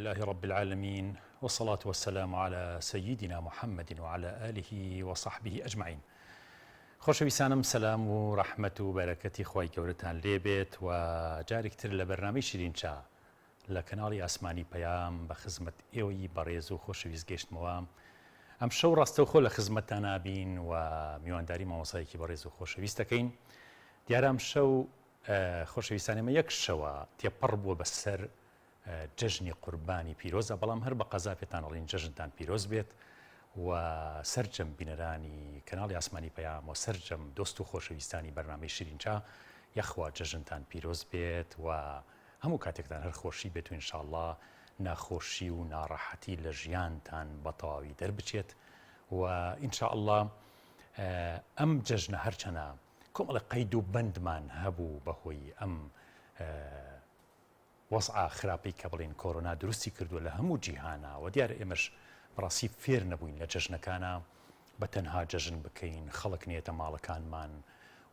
لله رب العالمين والصلاة والسلام على سيدنا محمد وعلى آله وصحبه أجمعين. خۆشەویستانم سەلام و ڕەحمەت و بەرەکەتی خۆی گەورەتان لێبێت و جارێکتر لە بەرنامەی شیرینچا لە کەناڵی ئاسمانی پەیام بە خزمەت ئێوەی بەڕێز و خۆشەویست گەیشتمەوە. ئەم شەو ڕاستەوخۆ لە خزمەتتان نابین و میوانداری مامۆسایەکی بەڕێز و خۆشەویست دەکەین. دیارە ئەم شەو خۆشەویستانێمە یەک شەوە تێپەڕ بووە بەسەر جەژنی قوربانی پیرۆزە، بەڵام هەر بە قەزا پێتان ئەڵێن جەژنتان پیرۆز بێت و سەرجەم بینەرانی کەناڵی ئاسمانی پەیام و سەرجەم دۆست و خۆشەویستانی بەرنامەی شیرینچا یەخوا جەژنتان پیرۆز بێت و هەموو کاتێکتان هەر خۆشی بێت و ئینشاءڵڵا ناخۆشی و ناڕەحەتی لە ژیانتان بە تەواوی دەربچێت و ئینشاءڵڵا ئەم جەژنە هەرچەنە کۆمەڵی قەید و بەندمان هەبوو بەهۆی ئەم وەزعە خراپەی کە بڵێن کۆرۆنا دروستی کردووە لە هەموو جیهانە و دیارە ئێمەش بەڕاستی فێر نەبووین لە جەژنەکانە بە تەنها جەژن بکەین، خەڵک نێتە ماڵەکانمان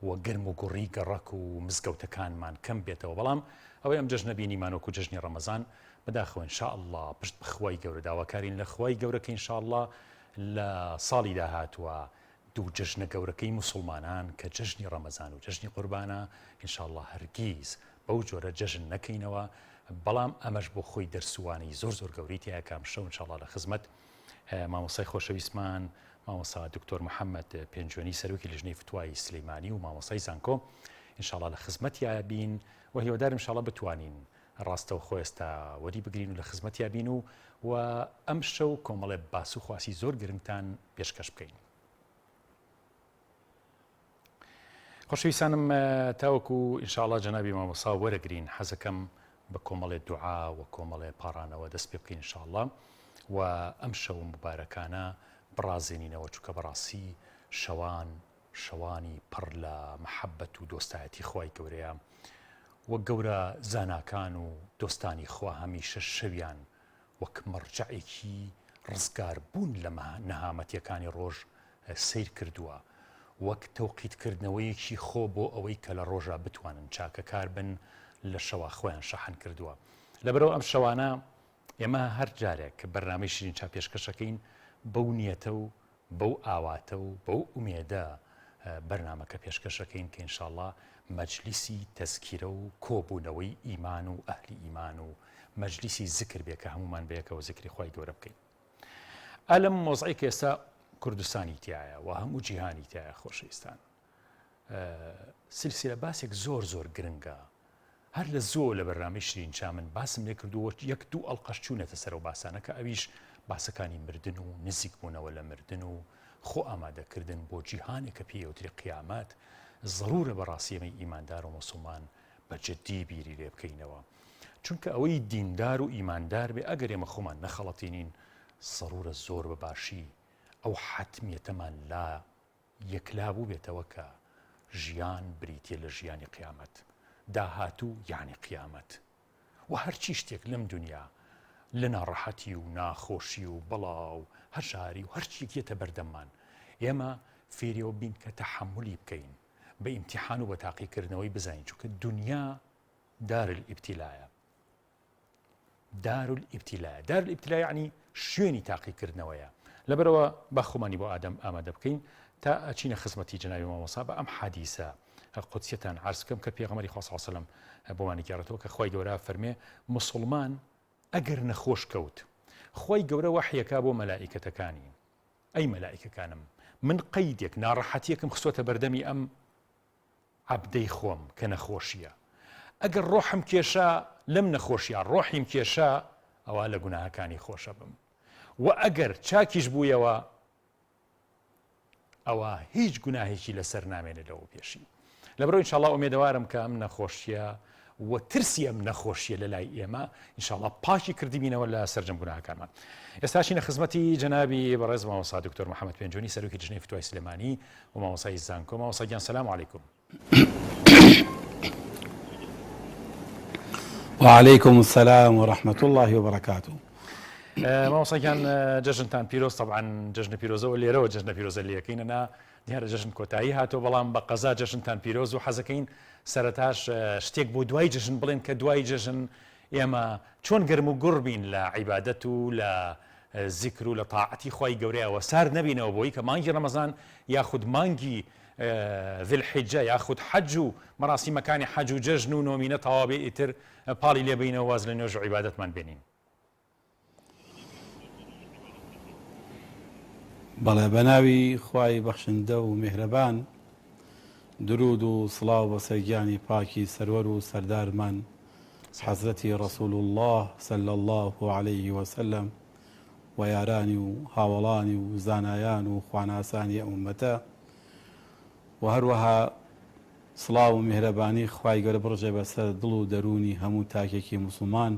و گرم و گوڕی گەڕەک و مزگەوتەکانمان کەم بێتەوە، بەڵام ئەوەی ئەم جەژنە بینیمان وەکو جەژنی ڕەمەزان بەداخەوە ئینشاءڵڵا پشت بە خوای گەورە داواکارین لە خوای گەورەکە ئینشاءڵڵا لە ساڵی داهاتوە دوو جەژنە گەورەکەی موسڵمانان کە جەژنی ڕەمەزان و جەژنی قوربانە ئینشاءڵڵا هەرگیز بەو جۆرە جەژن نەکەینەوە، بەڵام ئەمەش بۆ خۆی دەرسوانی زۆر گەوری تایە کام شەو ئینشاءڵڵا لە خزمەت مامۆسای خۆشەویستمان مامۆستا دکتۆر محەممەد پێنجۆنی سەرۆکی لژنەی فتوای سلەیمانی و مامۆسای زانکۆ ئینشاءڵڵا لە خزمەتیا بین و هیوادارم ئینشاءڵڵا بتوانین ڕاستەو خۆ ئێستا وەری بگرین و لە خزمەتیا بین و ئەم شەو کۆمەڵێ باس و خواسی زۆر گرنگتان پێشکەش بکەین. خۆشەویستانم تاوەکو ئینشاءڵڵا جەنابی مامۆستا وەرەگرین حەزەکەم بە کۆمەڵێ دوعا و کۆمەڵێ پارانەوە دەست پێ بکەین ئینشاءڵڵا و ئەم شەو مبارەکانە بڕازێنینەوە چونکە بەڕاستی شەوانی پڕ لە مەحەبەت و دۆستایەتی خوای گەورەیە وەک گەورە زاناکان و دۆستانی خوا هەمیشە شەویان وەک مەرجەعێکی ڕزگاربوون لە نەهامەتیەکانی ڕۆژ سیر کردووە، وەک تەوقیتکردنەوەیەکی خۆ بۆ ئەوەی کە لە ڕۆژە بتوانن چاکەکار بن لە شەوە خۆیان شەحن کردووە. لەبەرەوە ئەم شەوانە ئێمە هەر جارێک بەرنامەی شیرینچا پێشکەشەکەین بەو نیەتە و بەو ئاواتە و بەو ئومێدە بەرنامەکە پێشکەشەکەین کە ئینشاءڵڵا مەجلیسی تەزکیرە و کۆبوونەوەی ئیمان و ئەهلی ئیمان و مەجلیسی زکر بێ کە هەمومان بەیەکەوە زکری خوای گەورە بکەین. ئەلەم مۆزعی کە ئێستا کوردستانی تایە و هەموو جیهانی تایە خۆشەویستان سلسلە باسێک زۆر گرنگە، هەر لە زۆر لە بەرنامەی شیرینچا من باسم لێ کردووە یەک دوو ئەڵقەش چوونەتە سەر و باسانەکە ئەویش باسەکانی مردن و نزیک بوونەوە لە مردن و خۆ ئامادەکردن بۆ جیهانێکە پێوتری قیامەت ضرورە بەڕاستیەمەی ئیماندار و موسڵمان بە جددی بیری لێ بکەینەوە، چونکە ئەوەی دیندار و ئیماندار بێ ئەگەر ئێمە خۆمان نەخەڵەتێنین ضرورە زۆر بەباشی ئەو حتمیەتەمان لا یەکلا بوو بێتەوە کە ژیان بریتێ لە ژیانی قیامەت، داهاتوو یعنی قیامەت و هەرچی شتێک لەم دنیا لە ناڕەحەتی و ناخۆشی و بەڵاو هەژاری و هەرچیەکێتە بەردەممان ئێمە فێریەوە بین کە تەحەمولی بکەین بە ئیمتیحان و بە تاقیکردنەوەی بزانین، چونکە دنیا دارالئیبتیلایە. دارالئیبتیلا یعنی شوێنی تاقیکردنەوەیە. لەبەرەوە با خۆمانی بۆ ئادەم ئامادە بکەین تا ئەچینە خزمەتی جەنابی مامۆستا بە ئەم حەدیسە قودسیەتان عەرز بکەم کە پێغەمبەری خوا صلی الله علیه و سلم بۆمانی گێڕێتەوە کە خوای گەورە فەرمێ موسڵمان ئەگەر نەخۆش کەوت خوای گەورە وەحیەکا بۆ مەلائیکەتەکانی ئەی مەلائیکەکانم من قەیدێک ناڕەحەتیەکم خستۆتە بەردەمی ئەم عەبدەی خۆم کە نەخۆشیە، ئەگەر ڕۆحم کێشا لەم نەخۆشیە ڕۆحیم کێشا ئەوە لە گوناهەکانی خۆشە بم و ئەگەر چاکیش بوویەوە ئەوە هیچ گوناهێکی لەسەر نامێنێ لەوە پێشی. لەبەرەوە ئینشاءڵڵا ئومێدەوارم کە ئەم نەخۆشیە و ترسی ئەم نەخۆشیە لە لای ئێمە ئینشاءڵڵا پاکی کردبینەوە لە سەرجەم گوناهەکانمان. ئێستاشینە خزمەتی جەنابی بەڕێز مامۆستا دکتۆر محەممەد پێنجۆنی سەرۆکی لژنەی فتوای سلەیمانی و مامۆسای زانکۆ. مامۆستا گیان سەلام عەلەیکوم. وعليكم السلام ورحمة الله وبركاته. مامۆستاگیان جەژنتان پیرۆز، طبعاً جەژنە پیرۆزەوە لێرەوە جەژنە پیرۆزە لێەکەینەنا دیارە جەژن کۆتایی هاتۆ، بەڵام بە قەزا جەژنتان پیرۆز و حەزەکەین سەرەتاش شتێک بۆ دوای جەژن بڵێن کە دوای جەژن ئێمە چۆن گەرم و گوڕ بین لە عیبادەت و لە زیکر و لە تاعەتی خۆی گەورەیەوە سار نەبینەوە بۆی کە مانگی ڕەمەزان یاخود مانگی ذیلحیجە یاخود حەج و مەراسیمەکانی حەج و جەژن و نۆمینە تەواو بێ ئیتر پاڵی لێبینەوە واز لە نوێژ و عیبادەتمان بینین. بەڵێ بەناوی خوای بەخشندە و میهرەبان، درود و سڵاو بە سەرگیانی پاکی سەروەر و سەردارمان حەزرەتی ڕەسوول الله صلی الله عليه وسلم و یارانی و هاوڵانی و زانایان و خواناسانی ئومەتە و هەروەها سڵاو و میهرەبانی خوای گەورە بڕژێ بەسەر دڵ و دەرونی هەموو تاکێکی موسڵمان،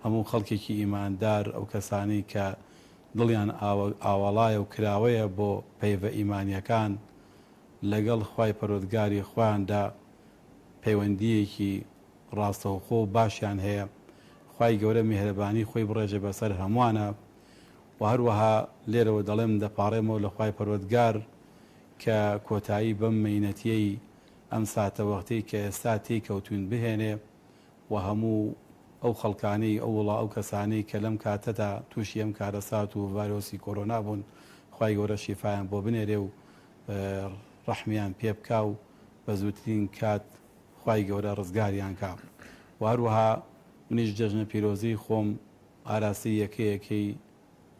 هەموو خەڵکێکی ئیماندار، ئەو کەسانی کە دڵیان ئاوەڵایە و کراوەیە بۆ پەیوە ئیمانیەکان لەگەڵ خوای پەروەردگاری خۆیاندا پەیوەندیەکی ڕاستەوخۆ و باشیان هەیە. خوای گەورە میهرەبانی خۆی بڕێژێ بەسەر هەمووانە و هەروەها لێرەوە دەڵێم دەپاڕێمەوە لە خوای پەروەردگار کە کۆتایی بەم مەینەتیەی ئەم ساتە وەختەی کە ئێستا تێکەوتون بهێنێ و هەموو ئەو خەڵکانەی ئەو کەسانەی کە لەم کاتەدا تووشی ئەم کارەسات و ڤایرۆسی کۆرۆنا بوون، خوای گەورە شیفایان بۆ بنێرێ و ڕەحمیان پێ بکا و بە زووترین کات خوای گەورە ڕزگاریان کا. و هەروەها منیش جەژنە پیرۆزی خۆم ئاراسی یەکەیەکەی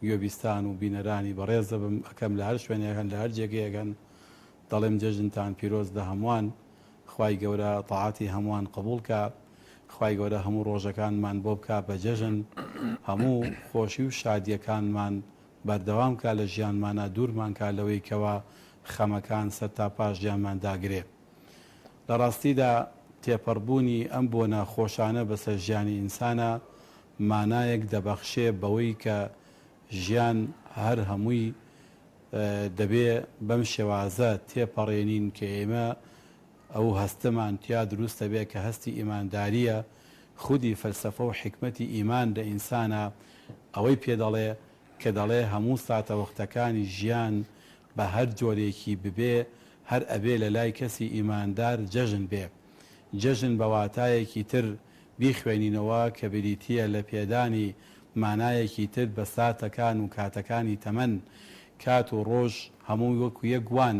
گوێبیستان و بینەرانی بەڕێز دەبم ئەەکەم لە هەر شوێنێکەن لە هەر جێگەیەکەن دەڵێم جەژنتان پیرۆز دە هەمووان، خوای گەورە تاعاتی هەمووان قبوڵ کە، خوای گەورە هەموو ڕۆژەکانمان بۆ بکە بە جەژن، هەموو خۆشی و شادیەکانمان بەردەوام کا لە ژیانمانە، دوورمان کا لەوەی کەوە خەمەکان سەر تا پاش ژیانمان داگرێ. لە ڕاستیدا تێپەڕبوونی ئەم بۆ ناخۆشانە بەسەر ژیانی ئینسانە مانایەک دەبەخشێ بەوەی کە ژیان هەر هەمووی دەبێ بەم شێوازە تێپەڕێنین کە ئێمە ئەو هەستەمان تیا دروستە بێ کە هەستی ئیمانداریە. خودی فەلسەفە و حکمەتی ئیمان لە ئینسانە ئەوەی پێ دەڵێ کە دەڵێ هەموو ساتە وەختەکانی ژیان بە هەر جۆرێکی ببێ هەر ئەبێ لە لای کەسی ئیماندار جەژن بێ. جەژن بە واتایەکی تر بیخوێنینەوە کە بریتیە لە پێدانی مانایەکی تر بە ساتەکان و کاتەکانی تەمەن، کات و ڕۆژ هەموو وەکو یەکوان،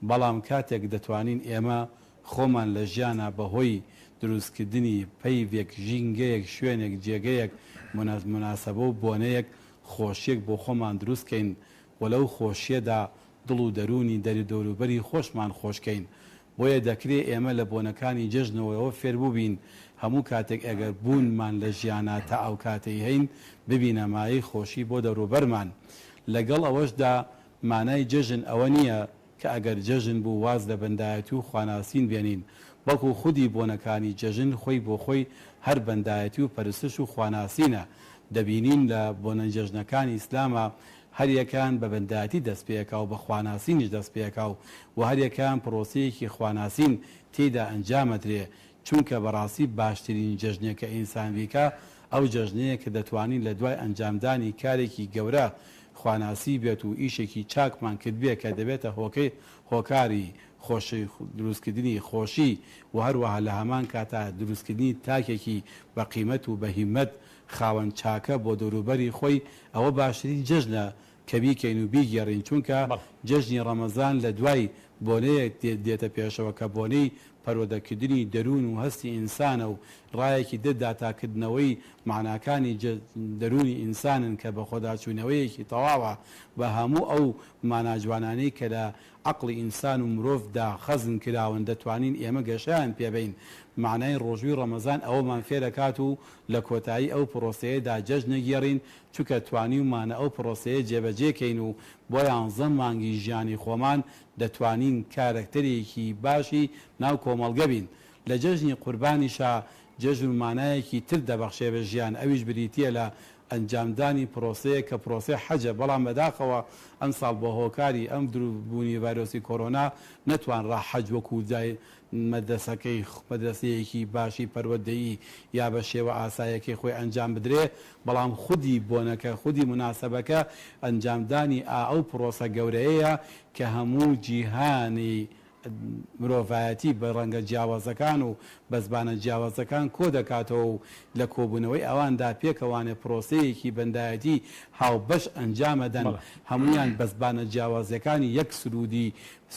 بەڵام کاتێک دەتوانین ئێمە خۆمان لە ژیانە بەهۆی دروستکردنی پەیوێک، ژینگەیەک، شوێنێک، جێگەیەک، مناسەبە و بۆنەیەک خۆشیەک بۆ خۆمان دروستکەین و لەو خۆشیەدا دڵ و دەرونی دەوروبەری خۆشمان خۆشکەین. بۆیە دەکرێت ئێمە لە بۆنەکانی جەژنەوەیەوە فێربوو بین هەموو کاتێک ئەگەر بوونمان لە ژیانە تا ئەو کاتەی هەین ببینە مایەی خۆشی بۆ دەوروبەرمان. لەگەڵ ئەوەشدا مانای جەژن ئەوە نییە کە ئەگەر جەژن بوو واز لە بەندایەتی و خواناسین بێنین، بەڵکو خودی بۆنەکانی جەژن خۆی بۆ خۆی هەر بەندایەتی و پەرستش و خواناسینە. دەبینین لە بۆنە جەژنەکانی ئیسلامە هەر یەکان بە بەندایەتی دەست پێکا و بە خواناسینیش دەست پێکا و هەر یەکان پرۆسەیەکی خواناسین تێدا ئەنجامەدرێ، چونکە بەڕاستی باشترین جەژنێکە ئینسان بیکە ئەو جەژنەیە کە دەتوانین لە دوای ئەنجامدانی کارێکی گەورە خواناسی بێت و ئیشێکی چاکمان کرد بێ کە دەبێتە هۆکاری خۆشی دروستکردنی خۆشی و هەروەها لە هەمان کاتە دروستکردنی تاکێکی بە قیمەت و بە هیمەت خاوەن چاکە بۆ دەوروبەری خۆی، ئەوە باشترین جەژنە کە بیکەین و بیگەڕین، چونکە جەژنی ڕەمەزان لە دوای بۆنەیەک دێتە پێشەوە کە بۆنەی پەروەردەکردنی دەروون و هەستی ئینسانە و ڕایەکی دەداتاکردنەوەی معناکانی دەرونی ئینسانن کە بە خۆداچوونەوەیەکی تەواوە بە هەموو ئەو ماناجوانانەی کە لە عەقڵی ئینسان و مرۆڤدا خەزم کراون دەتوانین ئێمە گەشەیان پێبین. معنای ڕۆژووی ڕەمەزان ئەومان فێرەکات و لە کۆتایی ئەو پرۆسەیەدا جەژن نەگێڕین، چونکە توانیمانە ئەو پرۆسەیە جێبەجێکەین و بۆ 11 مانگی ژیانی خۆمان دەتوانین کارکتەرێکی باشی ناو کۆمەڵگە بین. لە جەژنی قوربانیشە جەژن و مانایەکی تر دەبەخشێ بە ژیان، ئەویش بریتیە لە ئەنجامدانی پرۆسەیە کە پرۆسەی حەجە، بەڵام بەداخەوە ئەم ساڵ بە هۆکاری ئەم دروبوونی ڤایرۆسی کۆرۆنا نەتوانڕا حەج وەکو جای مەدرسەیەکی باشی پەروەردەیی یا بە شێوە ئاسایەکی خۆی ئەنجام بدرێ، بەڵام خودی بۆنەکە خودی مناسەبەکە ئەنجامدانی ئەو پرۆسە گەورەیە کە هەموو جیهانی مرۆڤایەتی بە ڕەنگە جیاوازەکان و بە زبانە جیاوازەکان کۆ دەکاتەوە و لە کۆبوونەوەی ئەواندا پێکەوانێ پرۆسەیەکی بەندایەتی هاوبەش ئەنجامەدەن هەمویان بە زبانە جیاوازەکانی یەک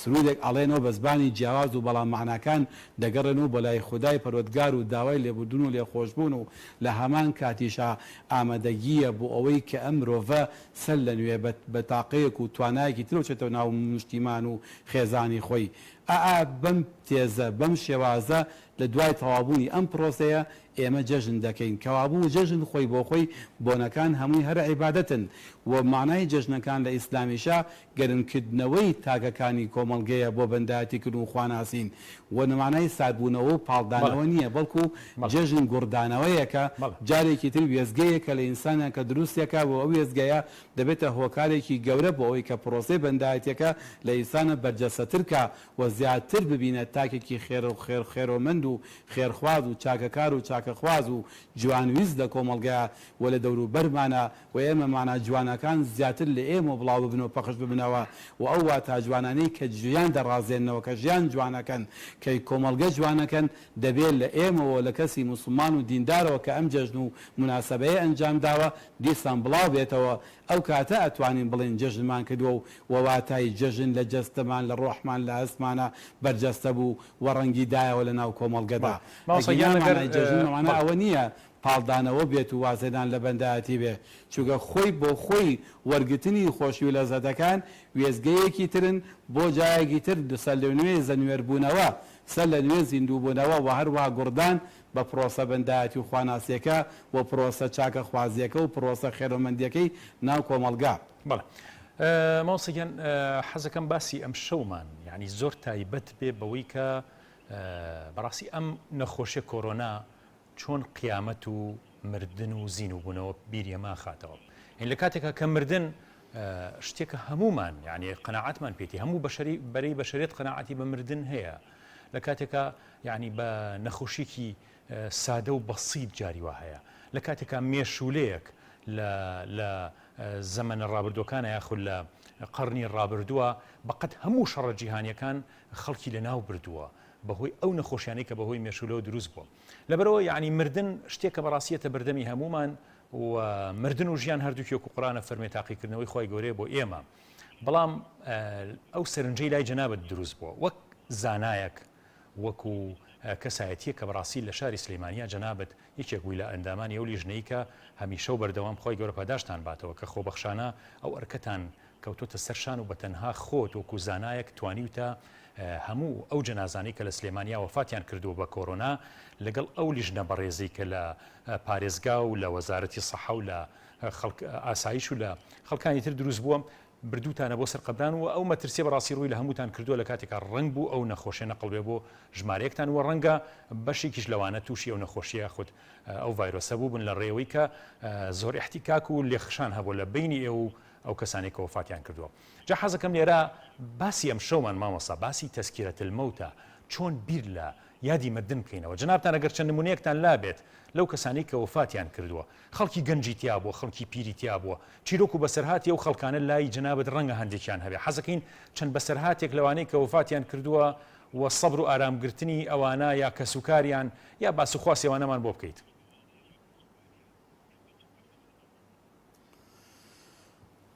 سرودێک ئەڵێنەوە بە زبانی جیاواز و بەڵام معناکان دەگەڕن و بەلای خودای پەروەردگار و داوای لێبوردون و لێخۆشبوون و لە هەمان کاتیشا ئامادەگیە بۆ ئەوەی کە ئەم مرۆڤە سەر لە نوێ بە تاقەیەک و توانایەکی ترۆچێتەوە ناو نیشتیمان و خێزانی خۆی بەم تێزە بەم شێوازە لە دوای تەوابوونی ئەم پرۆسەیە ئێمە جەژن دەکەین کەوابوو جەژن خۆی بۆ خۆی بۆنەکان هەمووی هەر عیبادەتن و معنای جەژنەکان لە ئیسلامیشا گەرمکردنەوەی تاگەکانی کۆمەڵگەیە بۆ بەندایەتیکردن و خواناسین و نمانای سادبوونەوە و پاڵدانەوە نییە بەڵکو جەژن گوڕدانەوەیەکە جارێکی تر وێزگەیەکە لە ئینسانە کە دروستێکە بۆ ئەو وێزگەیە دەبێتە هۆکارێکی گەورە بۆ ئەوەی کە پرۆسەی بەندایەتەکە لە ئینسانە بەرجەستەترکە و زیاتر ببینە تاکێکی خێرۆمەند و خێرخواز و چاکەکار و چاکەخواز و جوانویست لە کۆمەڵگەیە و لە دەوروبەرمانە و ئێمە مانە جوانەکان زیاتر لە ئێمە بڵاو ببنەوە پەخش ببنەوە و ئەو واتە جوانانەی کە ژیان دەڕازێنەوە کە ژیان جوانەکەن کە کۆمەڵگە جوانەکەن دەبێت لە ئێمەوە لە کەسی موسڵمان و دیندارەوە کە ئەم جەژن و مناسبەیە ئەنجام داوە دیسان بڵاو بێتەوە ئەو کاتە ئەتوانین بڵێن جەژنمان کردووە و وەواتای جەژن لە جەستەمان لە ڕۆحمان لە ئەسمانە بەرجەستە بوو و ڕەنگی دایەوە لە ناو کۆمەڵگەدا جەژنمانە ئەوە نییە پاڵدانەوە بێت و وازێدان لە بەندایەتی بێ چووکە خۆی بۆ خۆی وەرگتنی خۆشی و لەزەتەکان وێزگەیەکی ترن بۆ جایەکی تر سەر لە نوێ زەنوێربوونەوە سەر لە نوێ زیندووبوونەوە و هەروە گوڕدان بە پرۆسە بەندایەتی و خواناسیەکە و پرۆسە چاکە خوازیەکە و پرۆسە خێرەمەندیەکەی ناو کۆمەڵگا. بەڵێ ماوسەگەن حەزەکەم باسی ئەم شەومان یعنی زۆر تایبەت بێ بەوەی کە بەڕاستی ئەم نەخۆشیە کۆرۆنا چۆن قیامەت و مردن و زیینوبوونەوە بیریەما خاتەوە این لە کاتێکە کە مردن شتێکە هەمومان یعنی قەناعەتمان پێێتی هەموو بەرەی بەشەرێت قەناعەتی بە مردن هەیە لە کاتێکە یعنی بە نەخۆشیێکی سادە و بەسیط جاریوە هەیە لە کاتێکە مێشولەیەک لە زەمەنە ڕابردوەکانە یاخود لە قەرنی ڕابردووە بەقەت هەموو شەڕە جیهانیەکان خەڵکی لە ناو بردووە بەهۆی ئەو نەخۆشیانەی کە بەهۆی مێشولەوە دروست بووە لەبەرەوە یعنی مردن شتێکە بەڕاستیەتە بەردەمی هەمومان و مردن و ژیان هەردووکیۆک و قورآنە فەرمێ تاقیکردنەوەی خۆی گەورەیە بۆ ئێمە بەڵام ئەو سەرنجەی لای جەنابەت دروست بووە وەک زانایەک وەکو کەسایەتیە کە بەڕاستی لە شاری سلەیمانیا جەنابەت یەکێک بووی لە ئەندامانی ئەو لیژنەی کە هەمیشە و بەردەوام خۆی گەورە پاداشتان باتەوە کە خۆبەخشانە ئەو ئەرکەتان کەوتۆتە سەرشان و بە تەنها خۆت وەکو زانایەک توانیوتە هەموو ئەو جەنازانەی کە لە سلێمانیا وەفاتیان کردووە بە کۆرۆنا لەگەڵ ئەو لیژنە بەڕێزەی کە لە پارێزگا و لە وەزارەتی سەحە و لە ئاسایش و لە خەڵکانی تر دروست بووە بردووتانە بۆ سەرقەبران و ئەو مەترسیە بەڕاستی ڕووی لە هەمووتان کردووە لە کاتێکا ڕنگ بوو ئەو نەخۆشیە نەقڵبێ بۆ ژمارەیەکتان وە ڕەنگە بەشێکیش لەوانە تووشی ئەو نەخۆشیە خودت ئەو ڤایرۆسە بوو بن لە ڕێەوەی کە زۆر احتیکاک و لێخشان هەبوو لە بینی ئێوە ئەو کەسانی کە وفاتیان کردووە. جا حەزەکەم لێرە باسی ئەم شەومان مامۆستا باسی تەسکیرەت المەوتە چۆن بیر لە یادی مردن بکەینەوە جەنابتان ئەگەر چەند نمونەیەکتان لابێت لەو کەسانی کە وفاتیان کردووە خەڵکی گەنجی تیا بووە خەڵکی پیری تیا بووە چیرۆک و بەسەرهاتی ئەو خەڵکانە لای جەنابەت ڕەنگە هەندێکیان هەبێ حەزەکەین چەند بەسەرهاتێک لەوانەی کە وفاتیان کردووە و سەبر و ئارامگرتنی ئەوانە یا کەسوکاریان یا باسوخواسی ئەوانەمان بۆ بکەیت.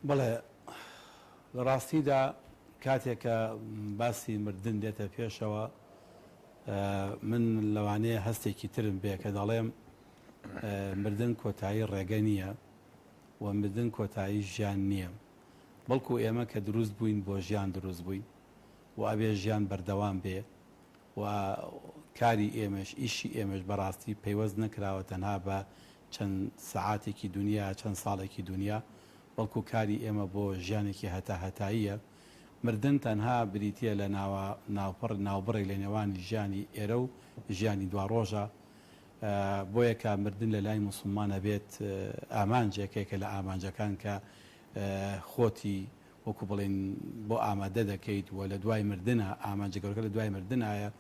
بەڵێ لە ڕاستیدا کاتێکە باسی مردن دێتە پێشەوە من لەوانەیە هەستێکی ترم بێ کە دەڵێم مردن کۆتایی ڕێگە نییە و مردن کۆتایی ژیان نییە بەڵکو ئێمە کە دروست بووین بۆ ژیان دروست بووین و ئەبێ ژیان بەردەوام بێ و کاری ئێمەش ئیشی ئێمەش بەڕاستی پەیوەست نەکراوە تەنها بە چەند سەعاتێکی دنیا چەند ساڵێکی دنیا بەڵکو کاری ئێمە بۆ ژیانێکی هەتاییە مردن تەنها بریتە لە ناوبڕی لە نێوانی ژیانی ئێرە و ژیانی دوا ڕۆژە بۆیە کە مردن لە لای موسڵمانە بێت ئامانجێکێکە لە ئامانجەکان کە خۆتی وەکو بڵێن بۆ ئامادە دەکەیت و لە دوای مردنە ئامانجە گەورەکە لە دوای مردنایە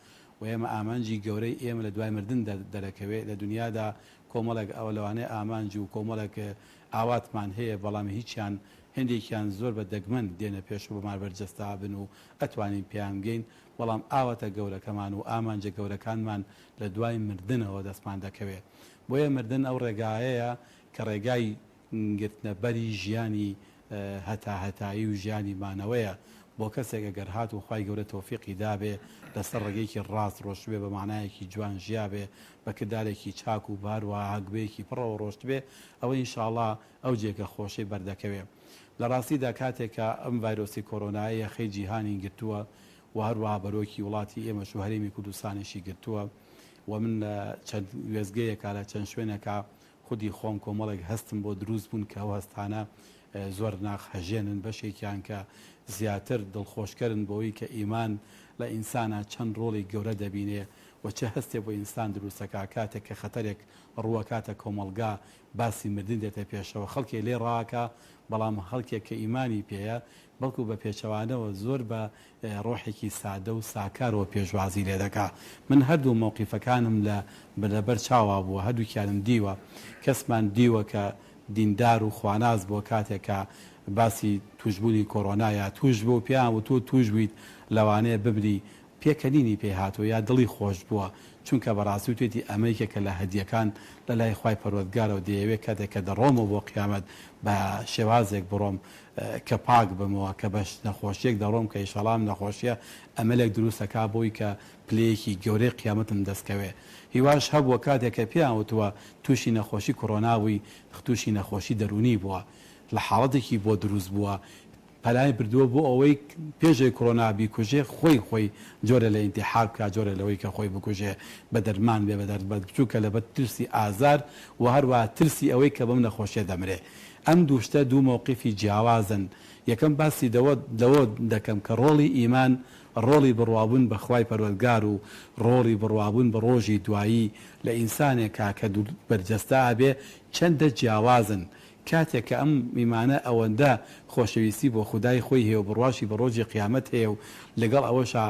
و ئێمە ئامانجی گەورەی ئێمە لە دوای مردن دەرەکەوێت لە دنیادا کۆمەڵێک ئەو لەوانەیە ئامانجی و کۆمەڵێک ئاواتمان هەیە بەڵام هیچیان هەندێکیان زۆر بە دەگمەن دێنە پێش و بەمار بەرجەستا بن و ئەتوانین پێیان بگەین بەڵام ئاواتە گەورەکەمان و ئامانجە گەورەکانمان لە دوای مردنەوە دەستمان دەکەوێت بۆیە مردن ئەو ڕێگایەیە کە ڕێگای گرتنەبەری ژیانی هەتایی و ژیانی مانەوەیە بۆ کەسێک ئەگەر هات و خوای گەورە تۆفیقی دابێ لەسەر ڕێگەیەکی ڕاست ڕۆشت بێ بە معنایەکی جوان ژیابێ بە کردارێکی چاک و باروە هەگوێکی پڕەوە ڕۆشت بێ ئەوە ئینشاءڵڵا ئەو جێگە خۆشەی بەردەکەوێت لە ڕاستیدا کاتێکە ئەم ڤایرۆسی کۆرۆنایە خەی جیهانی گرتووە و هەروەها بەرۆکی وڵاتی ئێمەش و هەرێمی کوردستانیشی گرتووە و من لە چەند وێزگەیەکە لە چەند شوێنێکە خودی خۆم کۆمەڵێک هەستم بۆ دروست بوون کە ئەو هەستانە زۆر ناخەژێنن بەشێکیان کە زیاتر دڵخۆشکردن بۆەوەی کە ئیمان لە ئینسانە چەند ڕۆڵی گەورە دەبینێ و چه هەستێ بۆ ئینسان دروستەکە کاتێک کە خەتەرێک ڕووە کاتە کۆمەلگا باسی مردن دێتە پێشەوە خەڵکێ لێ ڕاکە بەڵام خەڵکێک کە ئیمانی پێەیە بەڵکو بە پێچەوانەوە زۆر بە ڕۆحێکی سادە و ساکارەوە پێشوازی لێ دەکا من هەردوو مووقیفەکانم لەبەر چاوا بووە هەردووکیانم دیوە کەسمان دیوە کە دیندار و خواناز بۆ کاتێکە باسی توشببوونی کۆرۆنایە توش بۆ پیان و تۆ توش بوویت لەوانەیە ببری پێکەنینی پێ هاتووە یا دڵی خۆش بووە چونکە بەڕاستی و توێتی ئەمریکە لە هەدیەکان لە لای خوای پەروەردگارەوە دەیەوێت کاتێککە دەڕۆمەوە بۆ قیامەت بە شێوازێک بڕۆم کە پاک بمەوە کە بەش نەخۆشیێک دەڕۆم کە ئیشەڵام نەخۆشیە ئەمەلێک دروستەکە بۆی کە پلەیەکی گەورەی قیامەتم دەستکەوێ هیواش هەبووە کاتێککە پیاوتوە تووشی نەخۆشی کۆرۆناوی تووشی نەخۆشی دەرونی بووە لە حاڵەتێکی بۆ دروست بووە پەلای بردووە بۆ ئەوەی پێشەی کۆرۆنا بیکوژێ خۆی جۆرە لە ئینتیحار بکە جۆرە لەوەی کە خۆی بکوژێ بە دەرمان بێ بە دەربەت بچووکە لەبەر ترسی ئازار و هەروە ترسی ئەوەی کە بەم نەخۆشیە دەمرێ ئەم دووشتە دوو مووقیفی جیاوازن یەکەم باسی لەوە دەکەم کە ڕۆڵی ئیمان ڕۆڵی بڕوابوون بە خوای پەروەردگار و ڕۆڵی بڕوابوون بە ڕۆژی دوایی لە ئینسانێکا کە بەرجەستا بێ چەندە جیاوازن کاتێک کە ئەم میمانە ئەوەندە خۆشەویستی بۆ خودای خۆی هەیە و بڕواشی بە ڕۆژی قیامەت هەیە و لەگەڵ ئەوەشا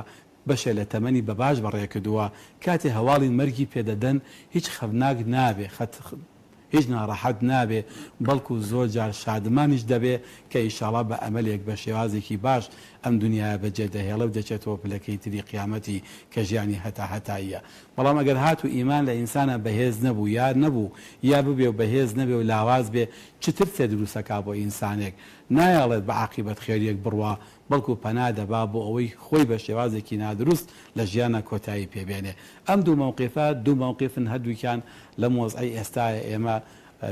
بەشە لە تەمەنی بە باش بەڕێکردووە کاتێ هەواڵی مەرگی پێدەدەن هیچ خەوناک نابێ هیچ ناڕەحەت نابێ بەڵکو زۆر جار شادمانیش دەبێ کە ئیشاڵا بە ئەمەلێک بە شێوازێکی باش ئەم دنیاە بەجێ دەهێڵە و دەچێتەوە پلەکەی تری قیامەتی کە ژیانی هەتاییە بەڵام ئەگەر هات و ئیمان لە ئینسانە بەهێز نەبوو یار نەبوو یا ببێ و بەهێز نەبێ و لاواز بێ چتر سێ دروستەکە بۆ ئینسانێک نایەڵێت بە عاقیبەت خێریەک بڕوا بەڵکو پەنا دەبا بۆ ئەوەی خۆی بە شێوازێکی نادروست لە ژیانە کۆتایی پێبێنێ ئەم دوو مووقیفن هەردووکیان لە مۆزعی ئێستاە ئێمە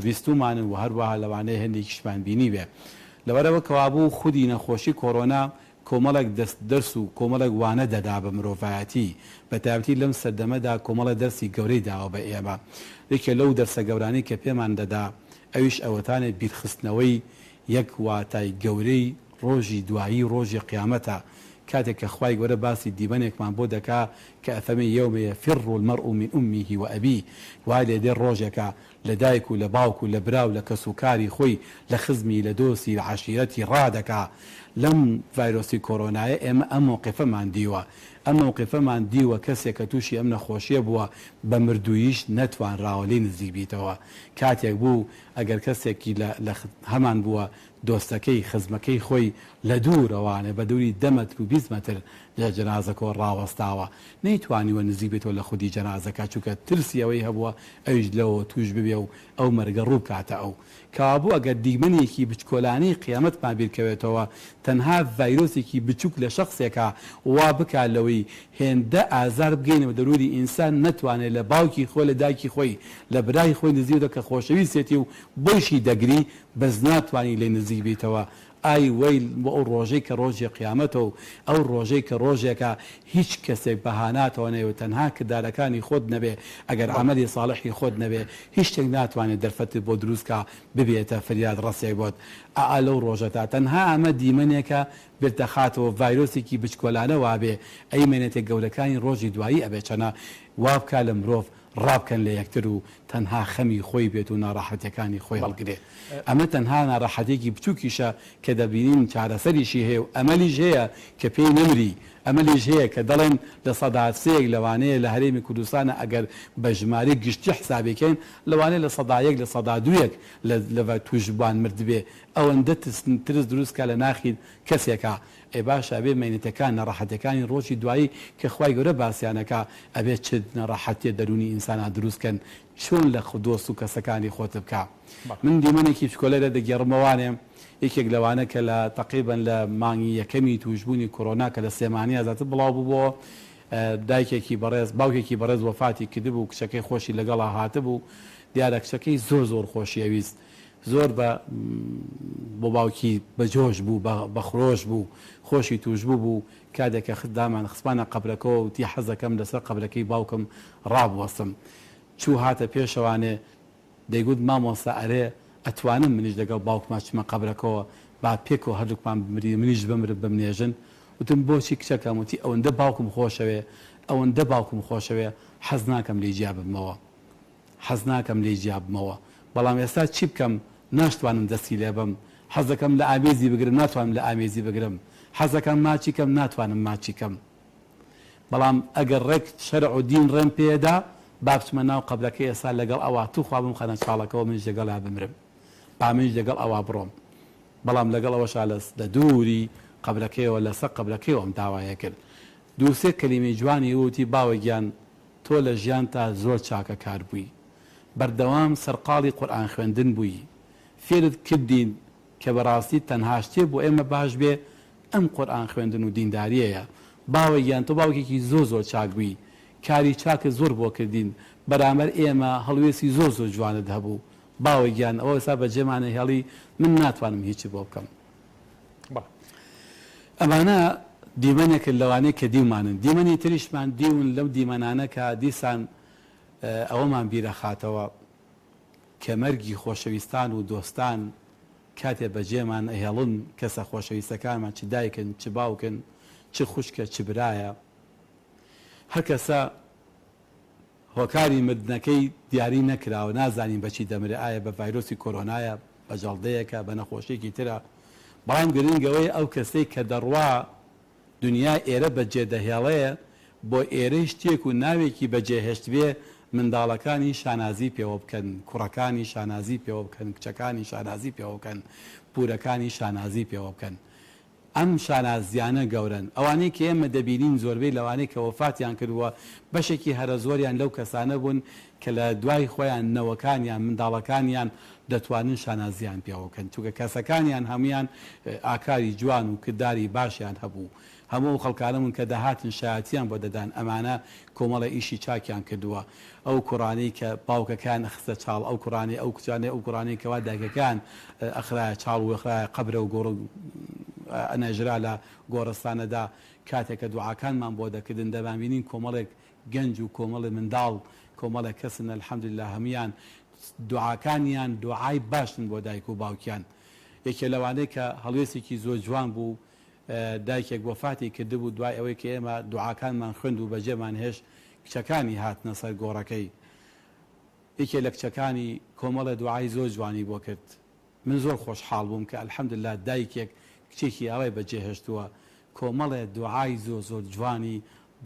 بیستومانن و هەروەها لەوانەیە هەندێکیشمان بینی بێ لەبەرەوە کەوابوو خودی نەخۆشی کۆرۆنا کۆمەڵێک دەرس و کۆمەڵێک وانە دەدا بە مرۆڤایەتی بە تایبەتی لەم سەردەمەدا کۆمەڵە دەرسی گەورەی داوە بە ئێمە یەکێ لەو دەرسە گەورانی کە پێمان دەدا ئەویش ئەوەتانێت بیرخستنەوەی یەک واتای گەورەی ڕۆژی دوایی ڕۆژی قیامەتە کاتێک کە خوای گەورە باسی دیبەنێکمان بۆ دەکا کە ئەفەرمێ یەومە یەفیڕ المەرء من ئومیه وئەبیه وای لێ دێ ڕۆژێکە لە دایک و لە باوک و لە برا و لە کەسوکاری خۆی لە خزمی لە دۆستی لە عەشیرەتی ڕادەکا لەم ڤایرۆسی کۆرۆنایە ئێمە ئەم مووقیفەمان دیوە ئەم مووقیفەمان دیوە کەسێک کە تووشی ئەم نەخۆشیە بووە بە مردوویش نەتوانراوە لێ نزیک بیتەوە کاتێک بوو ئەگەر کەسێکی لە هەمان بووە دۆستەکەی خزمەکەی خۆی لە دوورەوانێ بە دووری 10 مەتر و 20 مەتر لە جەنازەکە ڕاوەستاوە نەیتوانیوە نزیک بێتەوە لە خودی جەنازەکە چونکە ترسی ئەوەی هەبووە ئەویش لەوە توش ببێ و ئەو مەرگە ڕوو بکاتە ئەو کابوو ئەگەر دیگمەنێکی بچکۆلانەی قیامەتمان بیرکەوێتەوە تەنها ڤایرۆسێکی بچووک لە شخصێکە وا بکات لەوەی هێندە ئازار بگەینەوە دەروری ئینسان نەتوانێت لە باوکی خۆی لە دایکی خۆی لە برای خۆی نزیک دەکە خۆشەویستێتی و بۆیشی دەگری بەس ناتوانی لێ نزیک بیتەوە ئای وەیل بۆ ئەو ڕۆژەی کە ڕۆژی قیامەتەوە و ئەو ڕۆژەی کە ڕۆژێکە هیچ کەسێک بەهاناتەوە نەوێت تەنها کردارەکانی خۆت نەبێ ئەگەر عەمەلی ساڵحی خۆت نەبێ هیچ شتێک ناتوانێت دەرفەتت بۆ دروستکە ببێتە فریاد ڕەسێک بۆت لەو ڕۆژەتا تەنها ئەمە دیمەنێکە بێتەخاتەوە ڤایرۆسێکی بچکۆلانە وابێ ئەی مێنێتێک گەورەکانی ڕۆژی دوایی ئەبێ چەنە وابکە لە مرۆڤ ڕابکەن لە یەکتر و تەنها خەمی خۆی بێت و ناڕەحەتەکانی خۆی هەڵگرێ ئەمە تەنها ناڕەحەتێکی بچووکیشە کە دەبینین چارەسەریشی هەیە و ئەمەلیش هەیە کە پێی نەمری ئەمەلیش هەیە کە دەڵێن لە سەدا سێک لەوانەیە لە هەرێمی کوردستانە ئەگەر بە ژمارە گشتی حسابێکەین لەوانەیە لە سەدا یەک لە سەدا دوویەک لە توشبان مرد بێ ئەوەندە ترس دروستکە لە ناخی کەسێکە ئێ باشە ئەبێ مەینەتەکان نەڕەحەتەکانی ڕۆژی دوایی کە خوای گەورە باسییانەکە ئەبێت چ نەڕەحەتێ دەرونی ئینسانە دروستکەن چۆن لە دۆست و کەسەکانی خۆت بکە من دیمەنێکی پشکۆلەرە دەگەڕمەوانێ یەکێک لەوانە کە لە تقریبان لە مانگی یەکەمی توشبوونی کۆرۆنا کە لە سێمانە زیاتر بڵاو بووبەوە دایکێکی بەڕێز باوکێکی بەڕێز وەفاتی کردبوو کچەکەی خۆشی لەگەڵا هاتبوو دیارە کچەکەی زۆر خۆشی ئەویست زۆر بۆ باوکی بەجۆش بوو بەخرۆش بوو خۆشی توشبوو بوو کاتێکە خدامان خسپانە قبلەکەەوە وتی حەزەکەم لەسەر قبلەکەی باوکم ڕابوەستم چوو هاتە پێشەوانێ دەیگوت مامۆستا ئەرێ ئەتوانم منیش لەگەڵ باوکمان چمە قبلەکەەوە با پێکەوە هەردووکمان بمری منیش بمرم بمنێژن وتم بۆچی کچەکەم وتی ئەوەندە باوکم خۆشەوێ ئەوەندە باوکم خۆشەوێ حەز ناکەم لێی جیا ببمەوە حەز ناکەم لێی جیا بمەوە بەڵام ئێستا چی بکەم ناشتوانم دەستی لێ بم حەزەکەم لە ئامێزی بگرم ناتوانم لە ئامێزی بگرم حەزەکەم ماچی کەم ناتوانم ماچی کەم بەڵام ئەگەر ڕێک شەرع و دین ڕێم پێدا با بچمە ناو قبلەکەی ئێستا لەگەڵ ئەوە توخوا بم خەنە چاڵەکەەوە منیش لەگەڵا بمرم با منیش لەگەڵ ئەوە بڕۆم بەڵام لەگەڵ ئەوەشا لە دووری قبلەکەیەوە لەسەر قبلەکەیەوە ئەم داوایە کرد دووسێ کەلیمەی جوانی وتی باوەگیان تۆ لە ژیان تا زۆر چاکە کار بووی بەردەوام سەرقاڵی قورئان خوێندن بووی فێرت کردین کە بەڕاستی تەنها شتێ بۆ ئێمە باش بێ ئەم قورئان خوێندن و دینداریەیە باوەگیان تۆ باوکێکی زۆر چاک بووی کاری چاکە زۆر بۆ کردین بەرامبەر ئێمە هەڵوێستی زۆر جوانت هەبوو باوەگیان ئەوە ئێستا بەجێمانە هێڵی من ناتوانم هیچی بۆ بکەم ئەمانە دیمەنێکە لەوانەیە کە دیومانن دیمەنی تریشمان دیون لەو دیمەنانە کە دیسان ئەوەمان بیرە خاتەوە کە مەرگی خۆشەویستان و دۆستان کاتێ بەجێمان هێڵن کەسە خۆشەویستەکانمان چ دایکن چ باوکن چ خوشکە چ برایە هەر کەسە هۆکاری مردنەکەی دیاری نەکراوە نازانین بەچی دەمرێ ئایا بە ڤایرۆسی کۆرۆنایە بە جەڵدەیەکە بە نەخۆشیێکی ترە بەڵام گرنگەوەی ئەو کەسەی کە دەڕوا دنیا ئێرە بەجێ دەهێڵەیە بۆ ئێرەی شتێک و ناوێکی بەجێهێشت بێ منداڵەکانی شانازی پێوە بکەن کوڕەکانی شانازی پێوە بکەن کچەکانی شانازی پێوە بکەن پورەکانی شانازی پێوە بکەن ئەم شانازیانە گەورن ئەوانەی کە ئێمە دەبینین زۆربەی لەوانەیە کە وەفاتیان کردووە بەشێکی هەرە زۆریان لەو کەسانە بوون کە لە دوای خۆیان نەوەکانیان منداڵەکانیان دەتوانن شانازیان پێوە بکەن چونکە کەسەکانیان هەمویان ئاکاری جوان و کردداری باشیان هەبوو هەموو خەڵکانمون کە دەهاتن شایەتیان بۆ دەدان ئەمانە کۆمەڵە ئیشی چاکیان کردووە ئەو کوڕانەی کە باوکەکان خستە چاڵ ئەو کوڕانی ئەو کچانەی ئەو کوڕانی کەوا دایکەکان ئەخرایە چاڵ و ئەخرایە قەبرە و گۆڕ ئەنەژرا لە گۆڕستانەدا کاتێککە دوعاکانمان بۆ دەکردن دەبانبینین کۆمەڵێک گەنج و کۆمەڵی منداڵ کۆمەڵێک کەسن الحەمدولله هەمویان دوعاکانیان دوعای باشن بۆ دایک و باوکیان یەکێ لەوانەیە کە هەڵوێستێکی زۆر جوان بوو دایکێک وەفاتی کردبوو دوای ئەوەی کە ئێمە دوعاکانمان خوێند و بەجێمان هێش کچەکانی هاتنە سەر گۆڕەکەی یەکێ لە کچەکانی کۆمەڵە دوعای زۆر جوانی بۆ کرد من زۆر خۆشحاڵ بووم کە الحەمدولله دایکێک کچێکی ئەوەی بەجێهێشتووە کۆمەڵێ دوعای زۆر جوانی